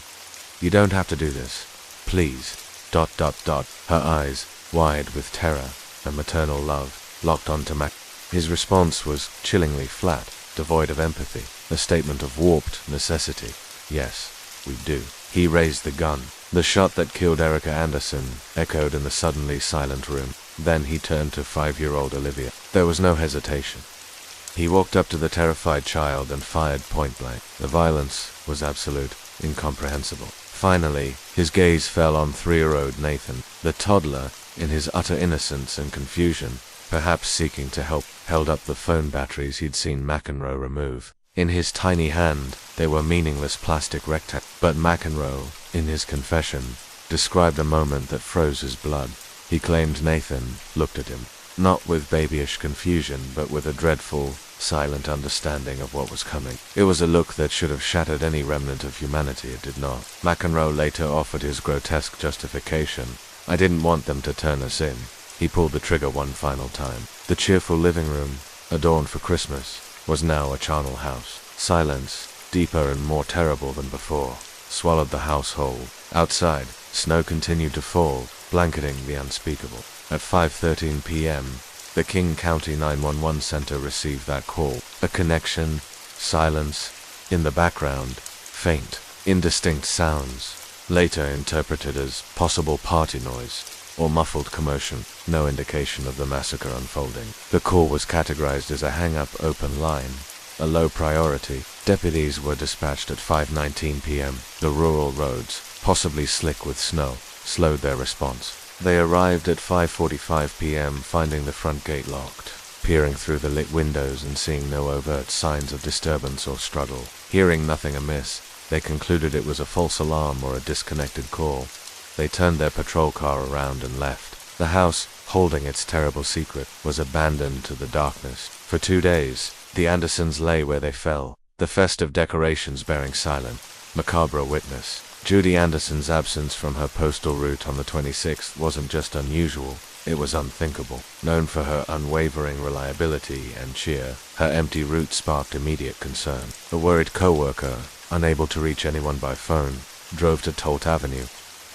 "You don't have to do this. Please. ... Her eyes, wide with terror and maternal love, locked onto Mac. His response was chillingly flat, devoid of empathy, a statement of warped necessity. "Yes, we do." He raised the gun. The shot that killed Erica Anderson echoed in the suddenly silent room. Then he turned to 5-year-old Olivia. There was no hesitation. He walked up to the terrified child and fired point-blank. The violence was absolute, incomprehensible. Finally, his gaze fell on 3-year-old Nathan. The toddler, in his utter innocence and confusion, perhaps seeking to help, held up the phone batteries he'd seen McEnroe remove. In his tiny hand, they were meaningless plastic rectangles. But McEnroe, in his confession, described a moment that froze his blood. He claimed Nathan looked at him, not with babyish confusion, but with a dreadful, silent understanding of what was coming. It was a look that should have shattered any remnant of humanity. It did not. McEnroe later offered his grotesque justification. "I didn't want them to turn us in." He pulled the trigger one final time. The cheerful living room, adorned for Christmas, was now a charnel house. Silence, deeper and more terrible than before, swallowed the house whole. Outside, snow continued to fall, blanketing the unspeakable. At 5:13 p.m., the King County 911 center received that call. A connection, silence, in the background, faint, indistinct sounds, later interpreted as possible party noise or muffled commotion, no indication of the massacre unfolding. The call was categorized as a hang-up open line, a low priority. Deputies were dispatched at 5:19 p.m. The rural roads, possibly slick with snow, slowed their response. They arrived at 5:45 p.m. finding the front gate locked. Peering through the lit windows and seeing no overt signs of disturbance or struggle, hearing nothing amiss, they concluded it was a false alarm or a disconnected call. They turned their patrol car around and left. The house, holding its terrible secret, was abandoned to the darkness. For 2 days, the Andersons lay where they fell, the festive decorations bearing silent, macabre witness. Judy Anderson's absence from her postal route on the 26th wasn't just unusual, it was unthinkable. Known for her unwavering reliability and cheer, her empty route sparked immediate concern. A worried co-worker, unable to reach anyone by phone, drove to Tolt Avenue.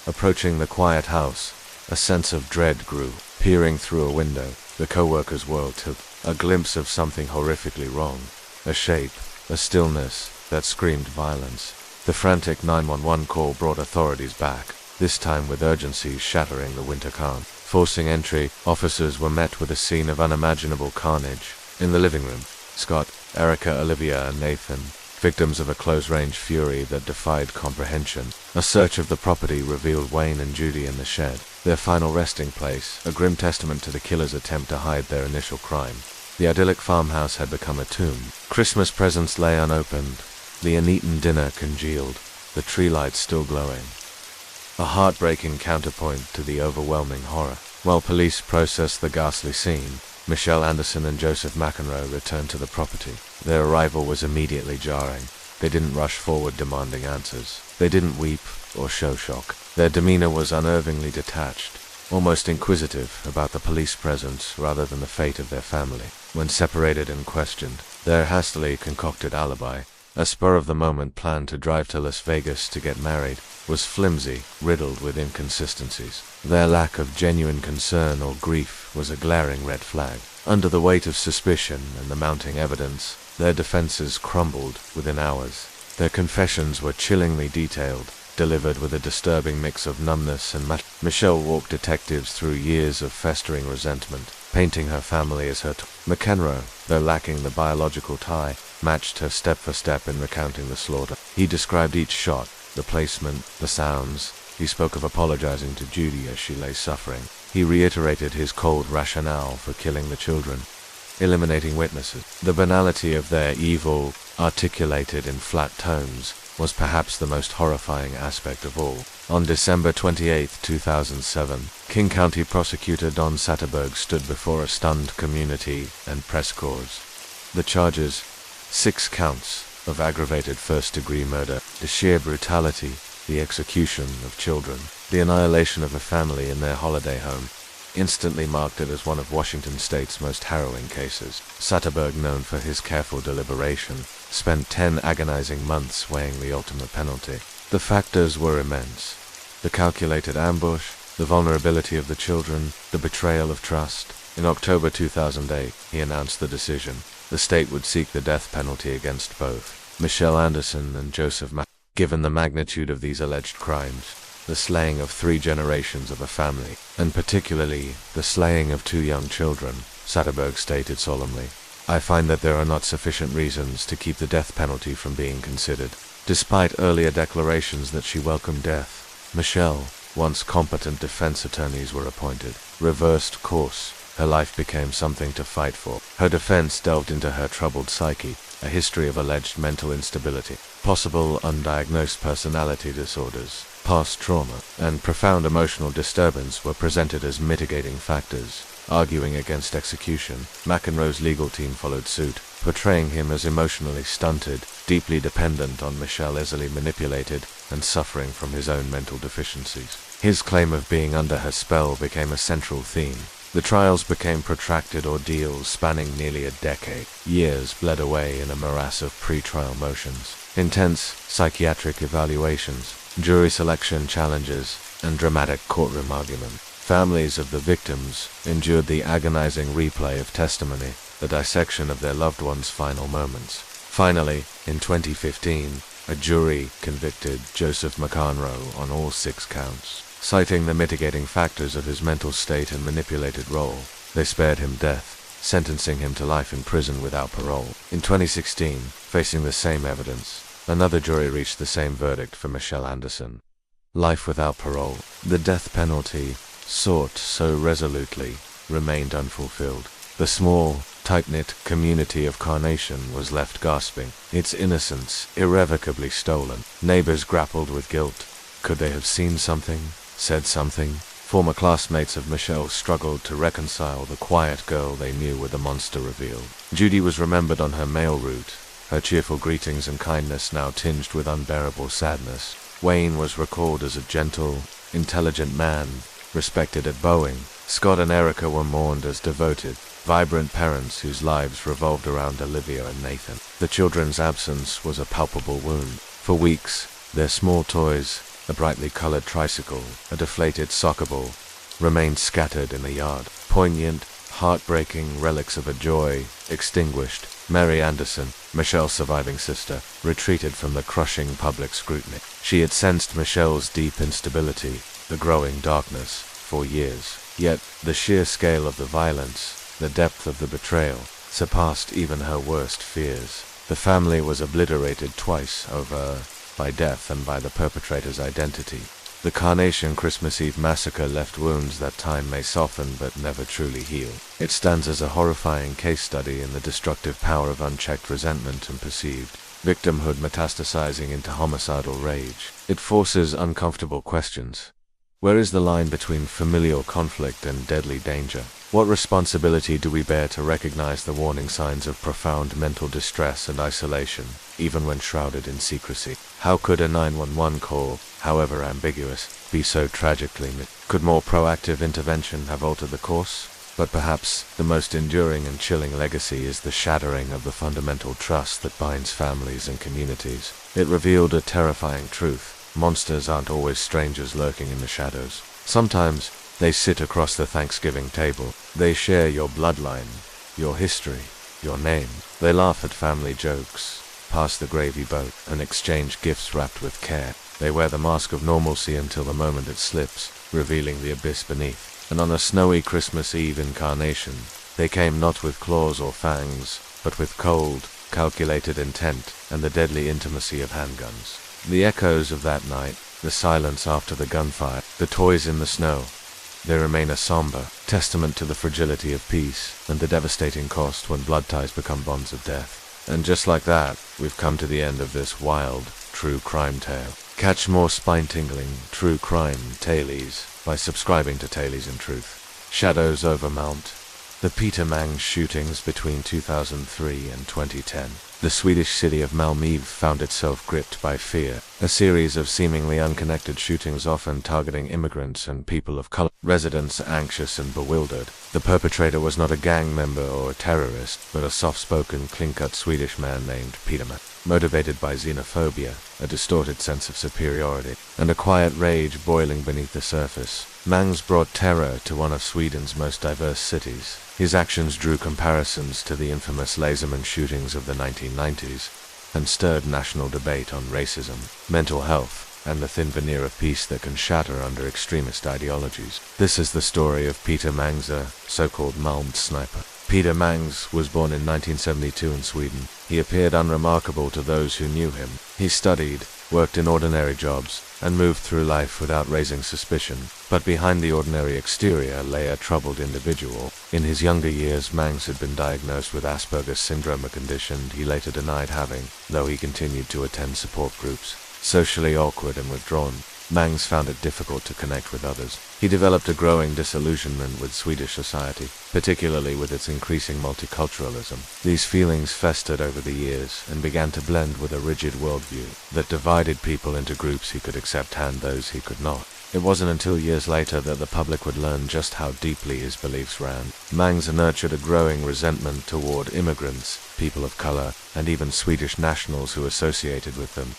Approaching the quiet house, a sense of dread grew. Peering through a window, the co-worker's world took a glimpse of something horrifically wrong. A shape, a stillness that screamed violence. The frantic 911 call brought authorities back, this time with urgency shattering the winter calm. Forcing entry, officers were met with a scene of unimaginable carnage. In the living room, Scott, Erica, Olivia, and Nathan, victims of a close-range fury that defied comprehension. A search of the property revealed Wayne and Judy in the shed, their final resting place, a grim testament to the killer's attempt to hide their initial crime. The idyllic farmhouse had become a tomb. Christmas presents lay unopened, the uneaten dinner congealed, the tree lights still glowing. A heartbreaking counterpoint to the overwhelming horror. While police processed the ghastly scene, Michelle Anderson and Joseph McEnroe returned to the property. Their arrival was immediately jarring. They didn't rush forward demanding answers. They didn't weep or show shock. Their demeanor was unnervingly detached, almost inquisitive about the police presence rather than the fate of their family. When separated and questioned, their hastily concocted alibi, a spur-of-the-moment plan to drive to Las Vegas to get married, was flimsy, riddled with inconsistencies. Their lack of genuine concern or grief was a glaring red flag. Under the weight of suspicion and the mounting evidence, their defenses crumbled within hours. Their confessions were chillingly detailed, delivered with a disturbing mix of numbness and Michelle walked detectives through years of festering resentment, painting her family as her McEnroe, though lacking the biological tie, matched her step for step in recounting the slaughter. He described each shot, the placement, the sounds. He spoke of apologizing to Judy as she lay suffering. He reiterated his cold rationale for killing the children, eliminating witnesses. The banality of their evil, articulated in flat tones, was perhaps the most horrifying aspect of all. On December 28, 2007, King County Prosecutor Don Satterberg stood before a stunned community and press corps. The charges: 6 counts of aggravated first-degree murder, the sheer brutality, the execution of children, the annihilation of a family in their holiday home, instantly marked it as one of Washington state's most harrowing cases. Satterberg, known for his careful deliberation, spent 10 agonizing months weighing the ultimate penalty. The factors were immense. The calculated ambush, the vulnerability of the children, the betrayal of trust. In October 2008, he announced the decision. The state would seek the death penalty against both Michelle Anderson and Joseph McEnroe. Given the magnitude of these alleged crimes, the slaying of 3 generations of a family, and particularly the slaying of 2 young children, Satterberg stated solemnly, "I find that there are not sufficient reasons to keep the death penalty from being considered." Despite earlier declarations that she welcomed death, Michelle, once competent defense attorneys were appointed, reversed course, her life became something to fight for. Her defense delved into her troubled psyche, a history of alleged mental instability, possible undiagnosed personality disorders, past trauma, and profound emotional disturbance were presented as mitigating factors. Arguing against execution, McEnroe's legal team followed suit, portraying him as emotionally stunted, deeply dependent on Michelle, easily manipulated, and suffering from his own mental deficiencies. His claim of being under her spell became a central theme. The trials became protracted ordeals spanning nearly a decade. Years bled away in a morass of pre-trial motions, intense psychiatric evaluations, jury selection challenges, and dramatic courtroom argument. Families of the victims endured the agonizing replay of testimony, the dissection of their loved ones' final moments. Finally, in 2015, a jury convicted Joseph McEnroe on all 6 counts. Citing the mitigating factors of his mental state and manipulated role, they spared him death, sentencing him to life in prison without parole. In 2016, facing the same evidence, another jury reached the same verdict for Michelle Anderson. Life without parole. The death penalty, sought so resolutely, remained unfulfilled. The small, tight-knit community of Carnation was left gasping, its innocence irrevocably stolen. Neighbors grappled with guilt. Could they have seen something, said something? Former classmates of Michelle struggled to reconcile the quiet girl they knew with the monster revealed. Judy was remembered on her mail route, her cheerful greetings and kindness now tinged with unbearable sadness. Wayne was recalled as a gentle, intelligent man, respected at Boeing. Scott and Erica were mourned as devoted, vibrant parents whose lives revolved around Olivia and Nathan. The children's absence was a palpable wound. For weeks, their small toys, a brightly colored tricycle, a deflated soccer ball, remained scattered in the yard. Poignant, heartbreaking relics of a joy extinguished. Mary Anderson, Michelle's surviving sister, retreated from the crushing public scrutiny. She had sensed Michelle's deep instability, the growing darkness, for years. Yet, the sheer scale of the violence, the depth of the betrayal, surpassed even her worst fears. The family was obliterated twice over by death and by the perpetrator's identity. The Carnation Christmas Eve massacre left wounds that time may soften but never truly heal. It stands as a horrifying case study in the destructive power of unchecked resentment and perceived victimhood metastasizing into homicidal rage. It forces uncomfortable questions. Where is the line between familial conflict and deadly danger? What responsibility do we bear to recognize the warning signs of profound mental distress and isolation, even when shrouded in secrecy? How could a 911 call, however ambiguous, be so tragically missed? Could more proactive intervention have altered the course? But perhaps the most enduring and chilling legacy is the shattering of the fundamental trust that binds families and communities. It revealed a terrifying truth. Monsters aren't always strangers lurking in the shadows. Sometimes, they sit across the Thanksgiving table. They share your bloodline, your history, your name. They laugh at family jokes, pass the gravy boat, and exchange gifts wrapped with care. They wear the mask of normalcy until the moment it slips, revealing the abyss beneath. And on a snowy Christmas Eve incarnation, they came not with claws or fangs, but with cold, calculated intent and the deadly intimacy of handguns. The echoes of that night, the silence after the gunfire, the toys in the snow, they remain a somber testament to the fragility of peace and the devastating cost when blood ties become bonds of death. And just like that, we've come to the end of this wild, true crime tale. Catch more spine-tingling, true crime tales by subscribing to Tales in Truth. Shadows over Mount. The Peter Mangs shootings between 2003 and 2010. The Swedish city of Malmö found itself gripped by fear. A series of seemingly unconnected shootings often targeting immigrants and people of color. Residents anxious and bewildered. The perpetrator was not a gang member or a terrorist, but a soft-spoken, clean-cut Swedish man named Peter Mangs. Motivated by xenophobia, a distorted sense of superiority, and a quiet rage boiling beneath the surface, Mangs brought terror to one of Sweden's most diverse cities. His actions drew comparisons to the infamous Laserman shootings of the 1990s, and stirred national debate on racism, mental health, and the thin veneer of peace that can shatter under extremist ideologies. This is the story of Peter Mangs, a so-called Malmö sniper. Peter Mangs was born in 1972 in Sweden. He appeared unremarkable to those who knew him. He studied, worked in ordinary jobs, and moved through life without raising suspicion. But behind the ordinary exterior lay a troubled individual. In his younger years, Mangs had been diagnosed with Asperger's syndrome, a condition he later denied having, though he continued to attend support groups. Socially awkward and withdrawn, Mangs found it difficult to connect with others. He developed a growing disillusionment with Swedish society, particularly with its increasing multiculturalism. These feelings festered over the years and began to blend with a rigid worldview that divided people into groups he could accept and those he could not. It wasn't until years later that the public would learn just how deeply his beliefs ran. Mangs nurtured a growing resentment toward immigrants, people of color, and even Swedish nationals who associated with them.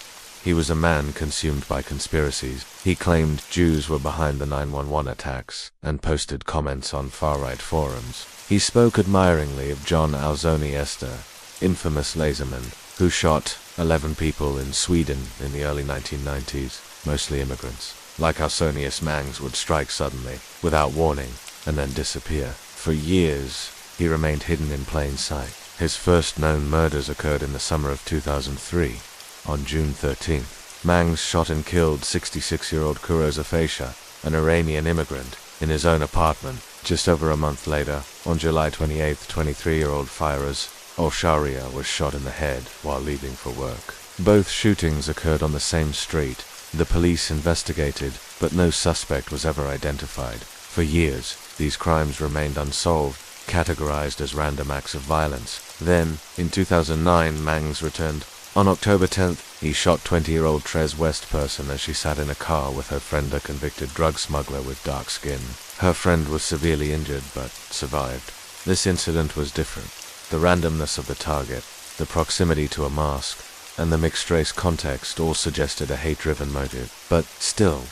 He was a man consumed by conspiracies. He claimed Jews were behind the 9/11 attacks, and posted comments on far-right forums. He spoke admiringly of John Alzoni Esther, infamous laserman, who shot 11 people in Sweden in the early 1990s, mostly immigrants. Like Ausonius, Mangs would strike suddenly, without warning, and then disappear. For years, he remained hidden in plain sight. His first known murders occurred in the summer of 2003. On June 13th, Mangs shot and killed 66-year-old Kurosa Fasha, an Iranian immigrant, in his own apartment. Just over a month later, on July 28th, 23-year-old Firas Olsharia was shot in the head while leaving for work. Both shootings occurred on the same street. The police investigated, but no suspect was ever identified. For years, these crimes remained unsolved, categorized as random acts of violence. Then, in 2009, Mangs returned. On October 10th, he shot 20-year-old Trez Westperson as she sat in a car with her friend, a convicted drug smuggler with dark skin. Her friend was severely injured, but survived. This incident was different. The randomness of the target, the proximity to a mosque, and the mixed-race context all suggested a hate-driven motive. But still,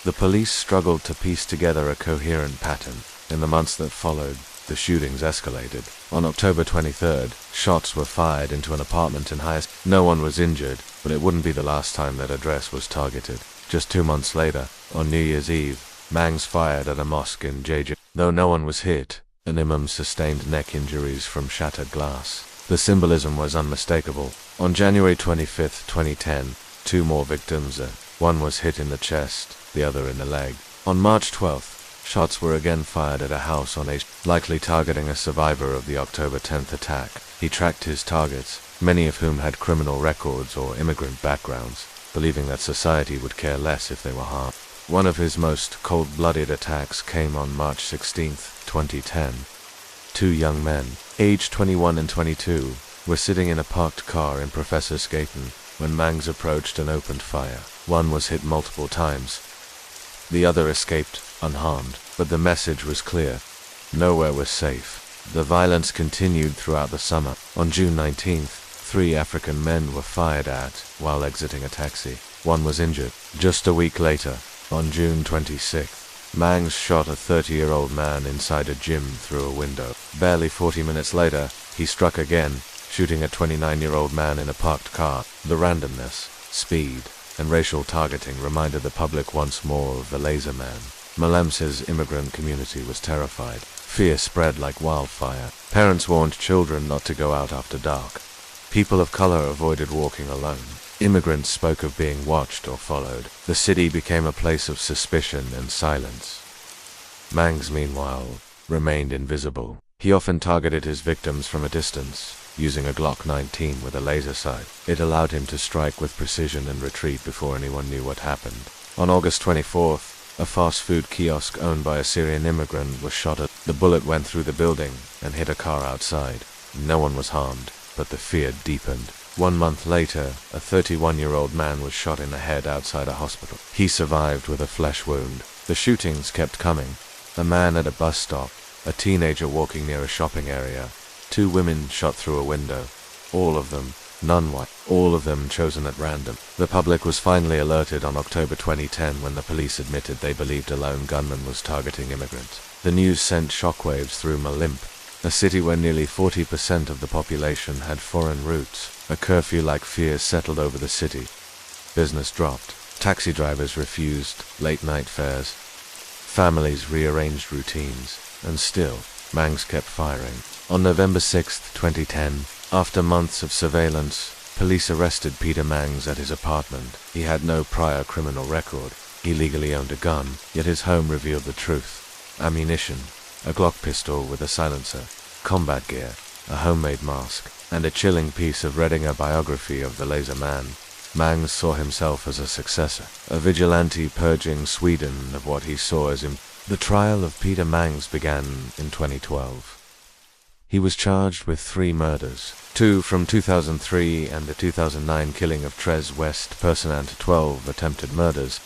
the police struggled to piece together a coherent pattern. In the months that followed, the shootings escalated. On October 23rd, shots were fired into an apartment in Hollis. No one was injured, but it wouldn't be the last time that address was targeted. Just 2 months later, on New Year's Eve, Mangs fired at a mosque in Jeju. Though no one was hit, an imam sustained neck injuries from shattered glass. The symbolism was unmistakable. On January 25th, 2010, 2 more victims. One was hit in the chest, the other in the leg. On March 12th, shots were again fired at a house on H, likely targeting a survivor of the October 10th attack. He tracked his targets, many of whom had criminal records or immigrant backgrounds, believing that society would care less if they were harmed. One of his most cold-blooded attacks came on March 16th, 2010. 2 young men, aged 21 and 22, were sitting in a parked car in Professor Skaten when Mangs approached and opened fire. One was hit multiple times. The other escaped unharmed, but the message was clear. Nowhere was safe. The violence continued throughout the summer. On June 19th, 3 African men were fired at while exiting a taxi. One was injured. Just a week later, on June 26th, Mangs shot a 30-year-old man inside a gym through a window. Barely 40 minutes later, he struck again, shooting a 29-year-old man in a parked car. The randomness, speed, and racial targeting reminded the public once more of the Laser Man. Malmö's immigrant community was terrified. Fear spread like wildfire. Parents warned children not to go out after dark. People of color avoided walking alone. Immigrants spoke of being watched or followed. The city became a place of suspicion and silence. Mangs, meanwhile, remained invisible. He often targeted his victims from a distance, using a Glock 19 with a laser sight. It allowed him to strike with precision and retreat before anyone knew what happened. On August 24th, a fast food kiosk owned by a Syrian immigrant was shot at. The bullet went through the building and hit a car outside. No one was harmed, but the fear deepened. 1 month later, a 31-year-old man was shot in the head outside a hospital. He survived with a flesh wound. The shootings kept coming. A man at a bus stop, a teenager walking near a shopping area, 2 women shot through a window. All of them, none white, all of them chosen at random. The public was finally alerted on October 2010 when the police admitted they believed a lone gunman was targeting immigrants. The news sent shockwaves through Malmö, a city where nearly 40% of the population had foreign roots. A curfew-like fear settled over the city. Business dropped. Taxi drivers refused late-night fares. Families rearranged routines. And still, Mangs kept firing. On November 6, 2010, after months of surveillance, Police arrested Peter Mangs at his apartment. He had no prior criminal record. He legally owned a gun, yet his home revealed the truth. Ammunition, a Glock pistol with a silencer, combat gear, a homemade mask, and a chilling piece of Redinger biography of the Laser Man. Mangs saw himself as a successor, a vigilante purging Sweden of what he saw as The trial of Peter Mangs began in 2012. He was charged with 3 murders, 2 from 2003 and the 2009 killing of Trez West person and 12 attempted murders.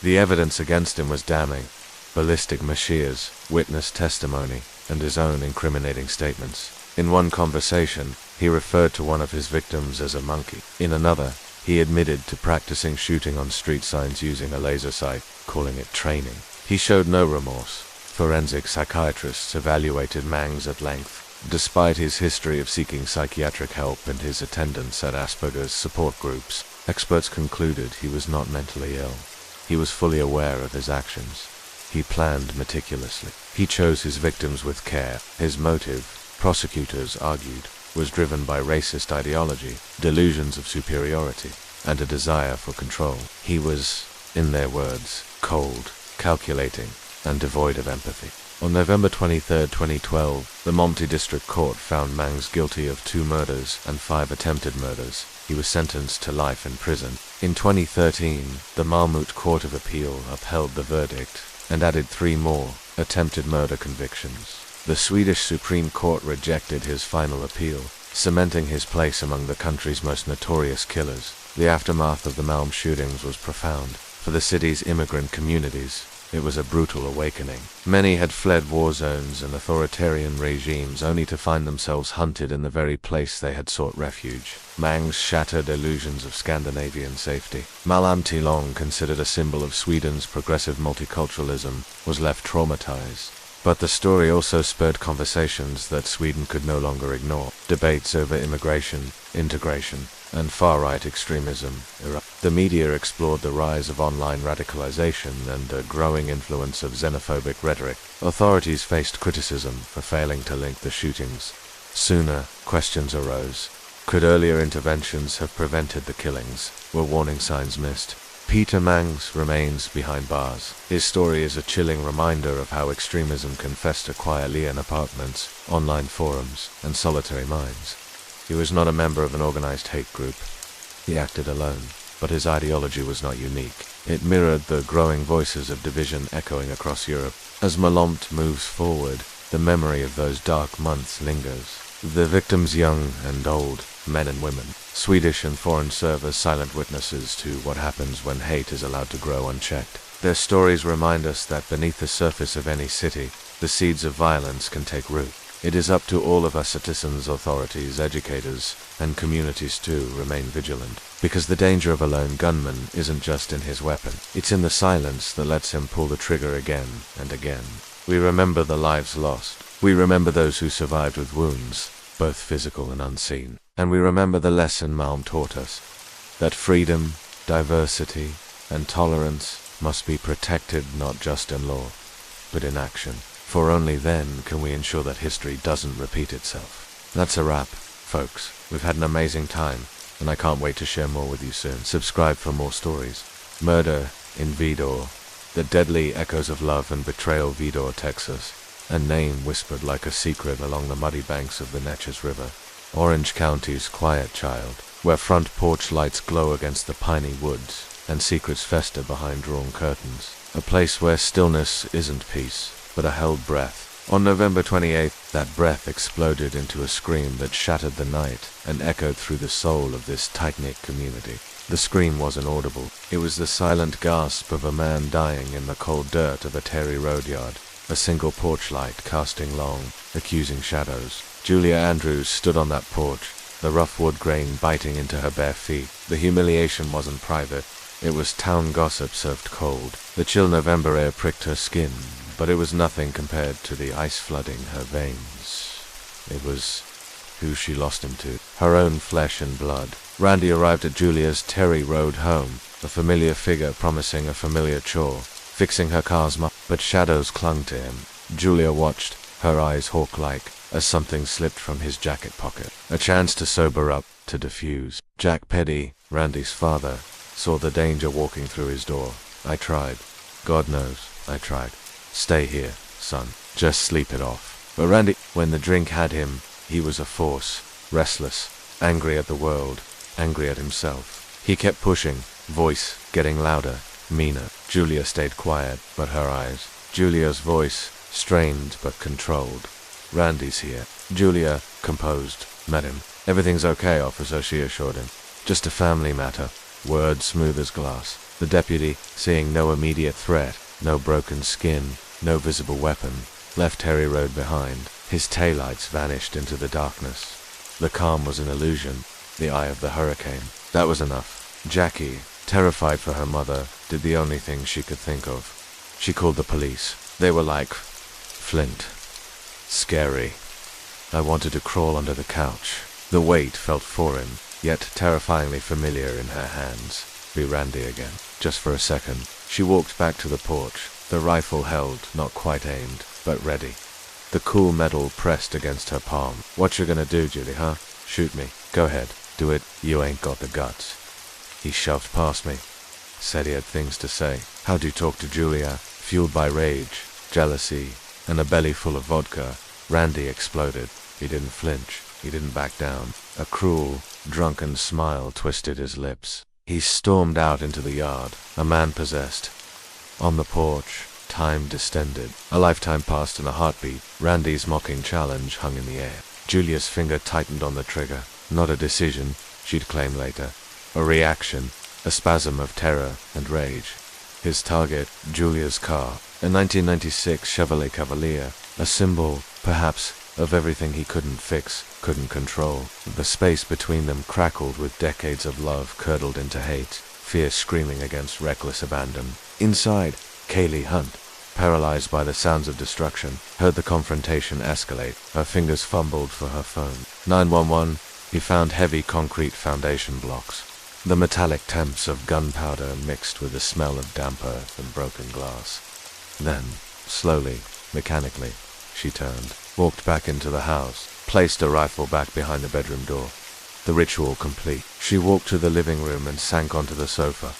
The evidence against him was damning. Ballistic machines, witness testimony, and his own incriminating statements. In one conversation, he referred to one of his victims as a monkey. In another, he admitted to practicing shooting on street signs using a laser sight, calling it training. He showed no remorse. Forensic psychiatrists evaluated Mangs at length. Despite his history of seeking psychiatric help and his attendance at Asperger's support groups, experts concluded he was not mentally ill. He was fully aware of his actions. He planned meticulously. He chose his victims with care. His motive, prosecutors argued, was driven by racist ideology, delusions of superiority, and a desire for control. He was, in their words, cold, calculating, and devoid of empathy. On November 23, 2012, the Malmö District Court found Mangs guilty of 2 murders and 5 attempted murders. He was sentenced to life in prison. In 2013, the Malmö Court of Appeal upheld the verdict and added 3 more attempted murder convictions. The Swedish Supreme Court rejected his final appeal, cementing his place among the country's most notorious killers. The aftermath of the Malmö shootings was profound. For the city's immigrant communities, it was a brutal awakening. Many had fled war zones and authoritarian regimes only to find themselves hunted in the very place they had sought refuge. Mangs shattered illusions of Scandinavian safety. Malmö, considered a symbol of Sweden's progressive multiculturalism, was left traumatized. But the story also spurred conversations that Sweden could no longer ignore. Debates over immigration, integration, and far-right extremism erupted. The media explored the rise of online radicalization and the growing influence of xenophobic rhetoric. Authorities faced criticism for failing to link the shootings. Sooner, questions arose. Could earlier interventions have prevented the killings? Were warning signs missed? Peter Mangs remains behind bars. His story is a chilling reminder of how extremism can fester quietly in apartments, online forums, and solitary minds. He was not a member of an organized hate group. He acted alone, but his ideology was not unique. It mirrored the growing voices of division echoing across Europe. As Malmö moves forward, the memory of those dark months lingers. The victims, young and old, men and women, Swedish and foreign, serve as silent witnesses to what happens when hate is allowed to grow unchecked. Their stories remind us that beneath the surface of any city, the seeds of violence can take root. It is up to all of us citizens, authorities, educators, and communities to remain vigilant, because the danger of a lone gunman isn't just in his weapon. It's in the silence that lets him pull the trigger again and again. We remember the lives lost. We remember those who survived with wounds, both physical and unseen. And we remember the lesson Malmö taught us, that freedom, diversity, and tolerance must be protected not just in law, but in action. For only then can we ensure that history doesn't repeat itself. That's a wrap, folks. We've had an amazing time, and I can't wait to share more with you soon. Subscribe for more stories. Murder in VIDOR, the deadly echoes of love and betrayal, VIDOR, Texas. A name whispered like a secret along the muddy banks of the Neches River. Orange County's quiet child, where front porch lights glow against the piney woods, and secrets fester behind drawn curtains. A place where stillness isn't peace, but a held breath. On November 28th, that breath exploded into a scream that shattered the night and echoed through the soul of this tight-knit community. The scream wasn't audible. It was the silent gasp of a man dying in the cold dirt of a Terry road yard, a single porch light casting long, accusing shadows. Julia Andrews stood on that porch, the rough wood grain biting into her bare feet. The humiliation wasn't private. It was town gossip served cold. The chill November air pricked her skin, but it was nothing compared to the ice flooding her veins. It was who she lost him to, her own flesh and blood. Randy arrived at Julia's Terry Road home, a familiar figure promising a familiar chore, fixing her car's but shadows clung to him. Julia watched, her eyes hawk-like, as something slipped from his jacket pocket. A chance to sober up, to diffuse. Jack Peddy, Randy's father, saw the danger walking through his door. I tried. God knows, I tried. Stay here, son. Just sleep it off. But Randy, when the drink had him, he was a force. Restless, angry at the world, angry at himself. He kept pushing, voice getting louder, meaner. Julia stayed quiet, but her eyes. Julia's voice, strained but controlled. Randy's here. Julia, composed, met him. Everything's okay, officer, she assured him. Just a family matter. Words smooth as glass. The deputy, seeing no immediate threat, no broken skin, no visible weapon, left Terry Road behind. His taillights vanished into the darkness. The calm was an illusion, the eye of the hurricane. That was enough. Jackie, terrified for her mother, did the only thing she could think of. She called the police. They were like flint. Scary. I wanted to crawl under the couch. The weight felt foreign, yet terrifyingly familiar in her hands. Be Randy again. Just for a second, she walked back to the porch, the rifle held, not quite aimed, but ready. The cool metal pressed against her palm. What you gonna do, Julie, huh? Shoot me. Go ahead. Do it. You ain't got the guts. He shoved past me. Said he had things to say. How'd you talk to Julia? Fueled by rage, jealousy, and a belly full of vodka, Randy exploded. He didn't flinch. He didn't back down. A cruel, drunken smile twisted his lips. He stormed out into the yard, a man possessed. On the porch, time distended. A lifetime passed in a heartbeat. Randy's mocking challenge hung in the air. Julia's finger tightened on the trigger. Not a decision, she'd claim later. A reaction, a spasm of terror and rage. His target, Julia's car, a 1996 Chevrolet Cavalier, a symbol, perhaps, of everything he couldn't fix, couldn't control. The space between them crackled with decades of love curdled into hate, fear screaming against reckless abandon. Inside, Kaylee Hunt, paralyzed by the sounds of destruction, heard the confrontation escalate. Her fingers fumbled for her phone. 911, he found heavy concrete foundation blocks. The metallic temps of gunpowder mixed with the smell of damp earth and broken glass. Then, slowly, mechanically, she turned, walked back into the house, placed a rifle back behind the bedroom door. The ritual complete, she walked to the living room and sank onto the sofa.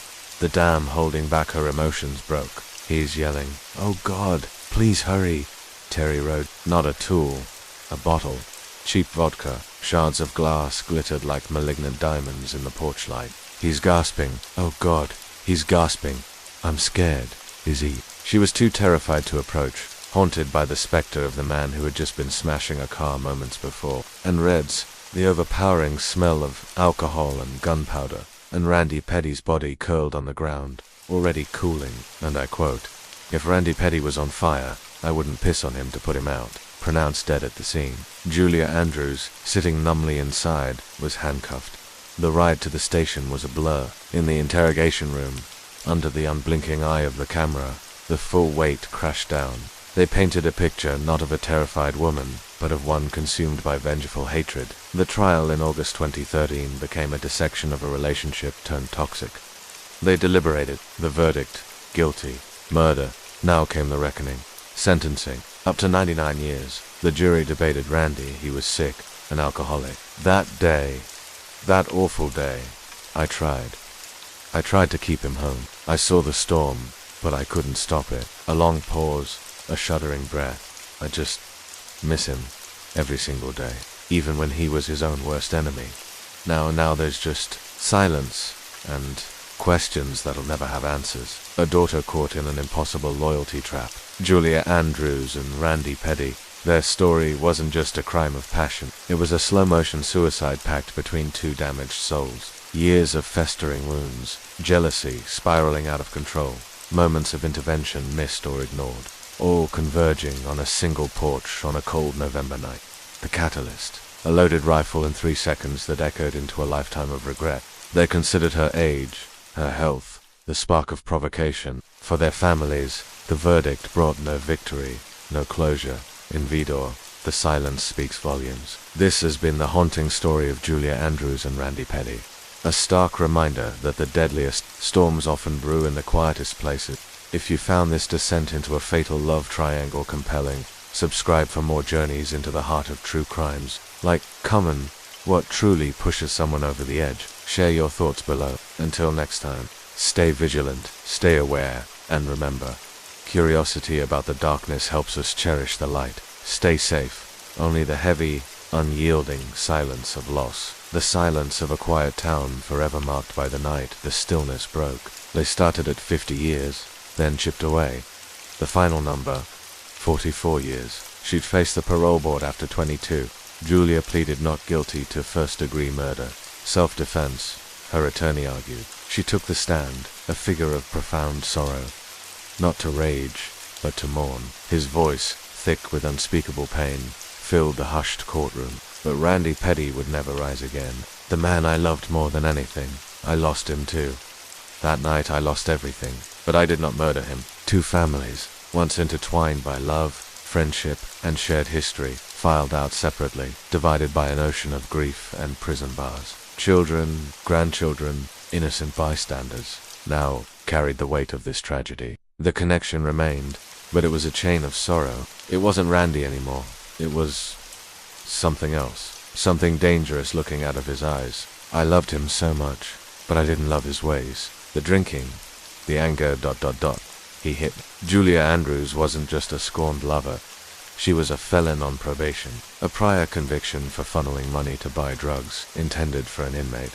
The dam holding back her emotions broke. He's yelling, "Oh God, please hurry." Terry wrote, "Not a tool, a bottle." Cheap vodka, shards of glass glittered like malignant diamonds in the porch light. He's gasping. Oh God, he's gasping. I'm scared. Is he? She was too terrified to approach, haunted by the specter of the man who had just been smashing a car moments before. And Red's, the overpowering smell of alcohol and gunpowder, and Randy Petty's body curled on the ground, already cooling, and I quote, "If Randy Petty was on fire, I wouldn't piss on him to put him out." Pronounced dead at the scene. Julia Andrews, sitting numbly inside, was handcuffed. The ride to the station was a blur. In the interrogation room, under the unblinking eye of the camera, the full weight crashed down. They painted a picture not of a terrified woman, but of one consumed by vengeful hatred. The trial in August 2013 became a dissection of a relationship turned toxic. They deliberated. The verdict, guilty. Murder. Now came the reckoning. Sentencing. Up to 99 years. The jury debated Randy. He was sick, an alcoholic. That day, that awful day, I tried. I tried to keep him home. I saw the storm, but I couldn't stop it. A long pause, a shuddering breath. I just miss him every single day, even when he was his own worst enemy. Now there's just silence and questions that'll never have answers. A daughter caught in an impossible loyalty trap. Julia Andrews and Randy Petty. Their story wasn't just a crime of passion. It was a slow-motion suicide pact between two damaged souls. Years of festering wounds, jealousy spiraling out of control, moments of intervention missed or ignored, all converging on a single porch on a cold November night. The catalyst. A loaded rifle in 3 seconds that echoed into a lifetime of regret. They considered her age, her health, the spark of provocation. For their families, the verdict brought no victory, no closure. In VIDOR, the silence speaks volumes. This has been the haunting story of Julia Andrews and Randy Petty. A stark reminder that the deadliest storms often brew in the quietest places. If you found this descent into a fatal love triangle compelling, subscribe for more journeys into the heart of true crimes, like Common, what truly pushes someone over the edge. Share your thoughts below. Until next time, stay vigilant, stay aware, and remember, curiosity about the darkness helps us cherish the light. Stay safe. Only the heavy, unyielding silence of loss, the silence of a quiet town forever marked by the night, the stillness broke. They started at 50 years, then chipped away. The final number, 44 years. She'd face the parole board after 22. Julia pleaded not guilty to first-degree murder. Self-defense, her attorney argued. She took the stand, a figure of profound sorrow. Not to rage, but to mourn. His voice, thick with unspeakable pain, filled the hushed courtroom. But Randy Petty would never rise again. The man I loved more than anything. I lost him too. That night I lost everything, but I did not murder him. Two families, once intertwined by love, friendship, and shared history, filed out separately, divided by an ocean of grief and prison bars. Children, grandchildren, innocent bystanders, now carried the weight of this tragedy. The connection remained, but it was a chain of sorrow. It wasn't Randy anymore. It was something else. Something dangerous looking out of his eyes. I loved him so much, but I didn't love his ways. The drinking, the anger, ... He hit me. Julia Andrews wasn't just a scorned lover. She was a felon on probation, a prior conviction for funneling money to buy drugs intended for an inmate,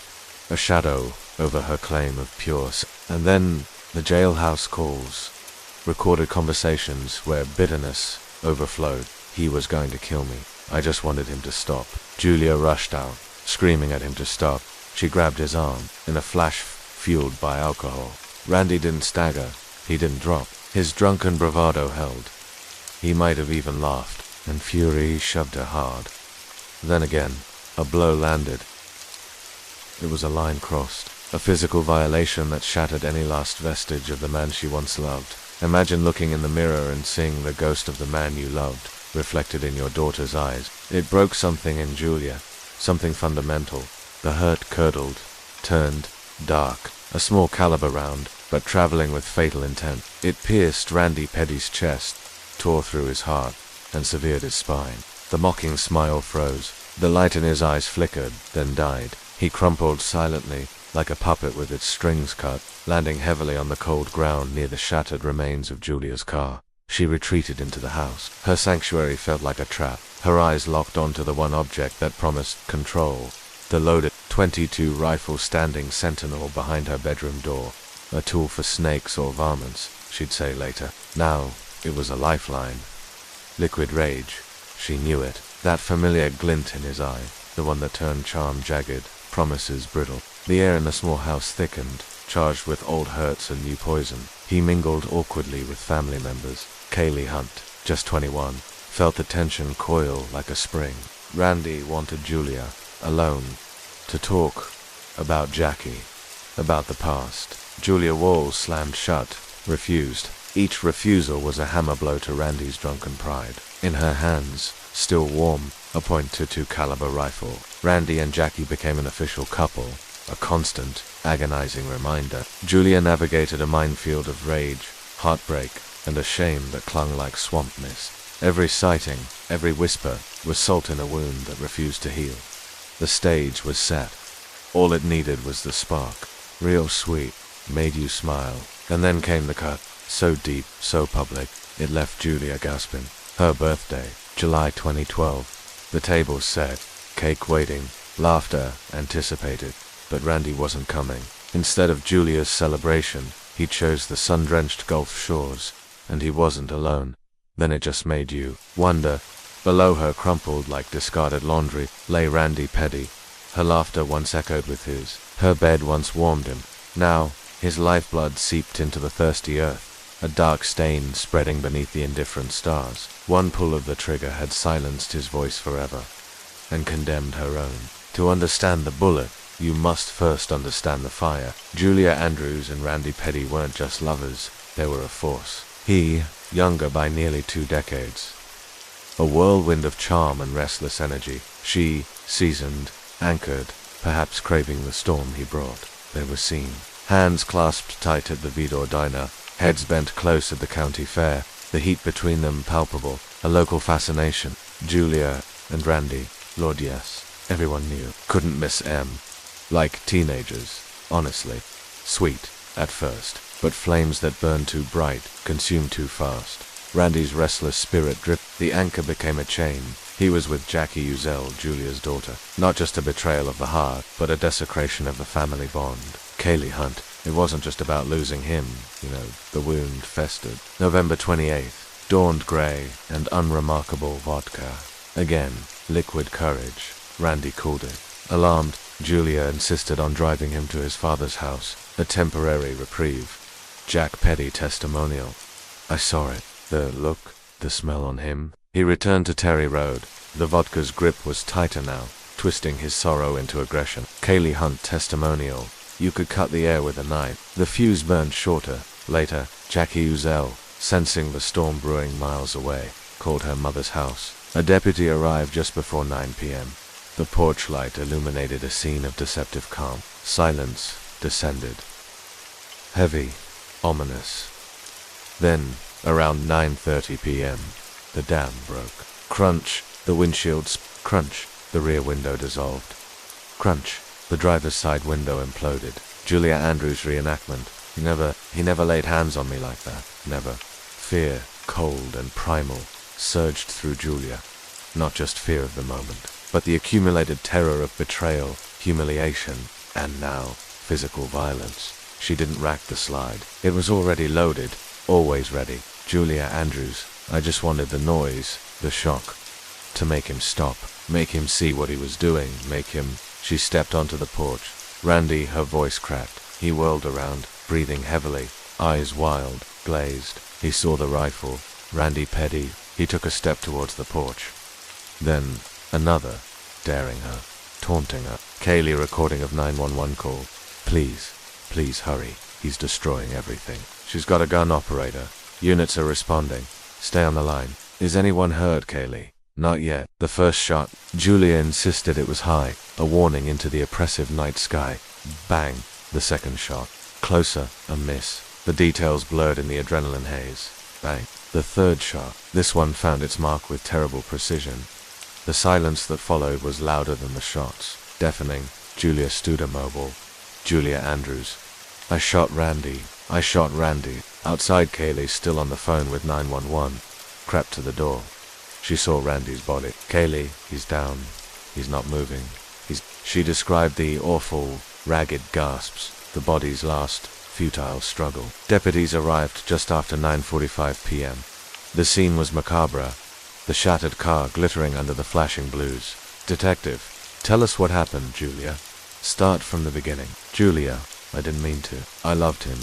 a shadow over her claim of pure and then the jailhouse calls, recorded conversations where bitterness overflowed. He was going to kill me. I just wanted him to stop. Julia rushed out, screaming at him to stop. She grabbed his arm, in a flash fueled by alcohol. Randy didn't stagger. He didn't drop. His drunken bravado held. He might have even laughed, and fury shoved her hard. Then again, a blow landed. It was a line crossed, a physical violation that shattered any last vestige of the man she once loved. Imagine looking in the mirror and seeing the ghost of the man you loved, reflected in your daughter's eyes. It broke something in Julia, something fundamental. The hurt curdled, turned dark, a small caliber round, but traveling with fatal intent. It pierced Randy Petty's chest, tore through his heart, and severed his spine. The mocking smile froze. The light in his eyes flickered, then died. He crumpled silently, like a puppet with its strings cut, landing heavily on the cold ground near the shattered remains of Julia's car. She retreated into the house. Her sanctuary felt like a trap, her eyes locked onto the one object that promised control. The loaded .22 rifle standing sentinel behind her bedroom door. A tool for snakes or varmints, she'd say later. Now, it was a lifeline. Liquid rage. She knew it. That familiar glint in his eye, the one that turned charm jagged, promises brittle. The air in the small house thickened, charged with old hurts and new poison. He mingled awkwardly with family members. Kaylee Hunt, just 21, felt the tension coil like a spring. Randy wanted Julia, alone, to talk about Jackie, about the past. Julia walls slammed shut, refused. Each refusal was a hammer blow to Randy's drunken pride. In her hands, still warm, a .22 caliber rifle, Randy and Jackie became an official couple, a constant, agonizing reminder. Julia navigated a minefield of rage, heartbreak, and a shame that clung like swamp mist. Every sighting, every whisper, was salt in a wound that refused to heal. The stage was set. All it needed was the spark. Real sweet, made you smile. And then came the cut. So deep, so public, it left Julia gasping. Her birthday, July 2012. The table set, cake waiting, laughter anticipated. But Randy wasn't coming. Instead of Julia's celebration, he chose the sun-drenched Gulf shores, and he wasn't alone. Then it just made you wonder. Below her, crumpled like discarded laundry, lay Randy Petty. Her laughter once echoed with his. Her bed once warmed him. Now, his lifeblood seeped into the thirsty earth, a dark stain spreading beneath the indifferent stars. One pull of the trigger had silenced his voice forever, and condemned her own. To understand the bullet, you must first understand the fire. Julia Andrews and Randy Petty weren't just lovers, they were a force. He, younger by nearly 2 decades. A whirlwind of charm and restless energy. She, seasoned, anchored, perhaps craving the storm he brought. They were seen. Hands clasped tight at the VIDOR diner, heads bent close at the county fair, the heat between them palpable, a local fascination. Julia and Randy, Lord yes, everyone knew. Couldn't miss M. Like teenagers, honestly. Sweet, at first, but flames that burn too bright, consume too fast. Randy's restless spirit dripped. The anchor became a chain. He was with Jackie Uzel, Julia's daughter. Not just a betrayal of the heart, but a desecration of the family bond. Kaylee Hunt. It wasn't just about losing him, the wound festered. November 28th. Dawned gray and unremarkable vodka. Again, liquid courage. Randy cooled it. Alarmed, Julia insisted on driving him to his father's house. A temporary reprieve. Jack Petty testimonial. I saw it. The look, the smell on him. He returned to Terry Road. The vodka's grip was tighter now, twisting his sorrow into aggression. Kaylee Hunt testimonial. You could cut the air with a knife. The fuse burned shorter. Later, Jackie Uzel, sensing the storm brewing miles away, called her mother's house. A deputy arrived just before 9 p.m. The porch light illuminated a scene of deceptive calm. Silence descended. Heavy, ominous. Then, around 9:30 p.m., the dam broke. Crunch, the windshield crunch, the rear window dissolved. Crunch, the driver's side window imploded. Julia Andrews' reenactment. He never laid hands on me like that. Never. Fear, cold and primal, surged through Julia. Not just fear of the moment, but the accumulated terror of betrayal, humiliation, and now, physical violence. She didn't rack the slide. It was already loaded, always ready. Julia Andrews. I just wanted the noise, the shock. To make him stop, make him see what he was doing, make him... She stepped onto the porch. Randy, her voice cracked. He whirled around, breathing heavily, eyes wild, glazed. He saw the rifle. Randy Petty. He took a step towards the porch. Then, another, daring her, taunting her. Kaylee recording of 911 call. Please hurry. He's destroying everything. She's got a gun, operator. Units are responding. Stay on the line. Is anyone hurt, Kaylee? Not yet. The first shot. Julia insisted it was high. A warning into the oppressive night sky. Bang. The second shot. Closer. A miss. The details blurred in the adrenaline haze. Bang. The third shot. This one found its mark with terrible precision. The silence that followed was louder than the shots. Deafening. Julia stood immobile. Julia Andrews. I shot Randy. Outside, Kaylee, still on the phone with 911, crept to the door. She saw Randy's body. Kaylee, he's down. He's not moving. She described the awful, ragged gasps, the body's last, futile struggle. Deputies arrived just after 9:45 p.m. The scene was macabre, the shattered car glittering under the flashing blues. Detective, tell us what happened, Julia. Start from the beginning. Julia, I didn't mean to. I loved him, ...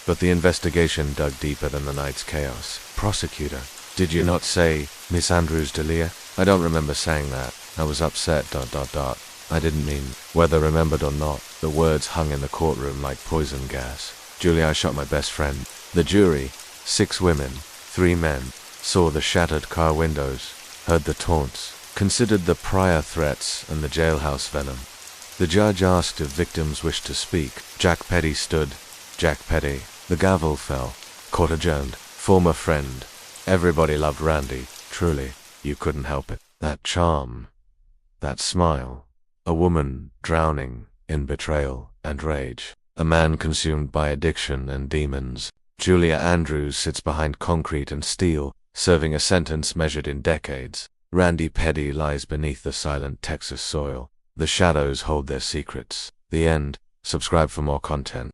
But the investigation dug deeper than the night's chaos. Prosecutor, did you not say, Miss Andrews Delia? I don't remember saying that. I was upset, ... I didn't mean, whether remembered or not, the words hung in the courtroom like poison gas. Julia, I shot my best friend. The jury, 6 women, 3 men, saw the shattered car windows, heard the taunts, considered the prior threats and the jailhouse venom. The judge asked if victims wished to speak. Jack Petty stood. Jack Petty. The gavel fell. Court adjourned. Former friend. Everybody loved Randy. Truly, you couldn't help it. That charm. That smile. A woman drowning in betrayal and rage. A man consumed by addiction and demons. Julia Andrews sits behind concrete and steel, serving a sentence measured in decades. Randy Petty lies beneath the silent Texas soil. The shadows hold their secrets. The end. Subscribe for more content.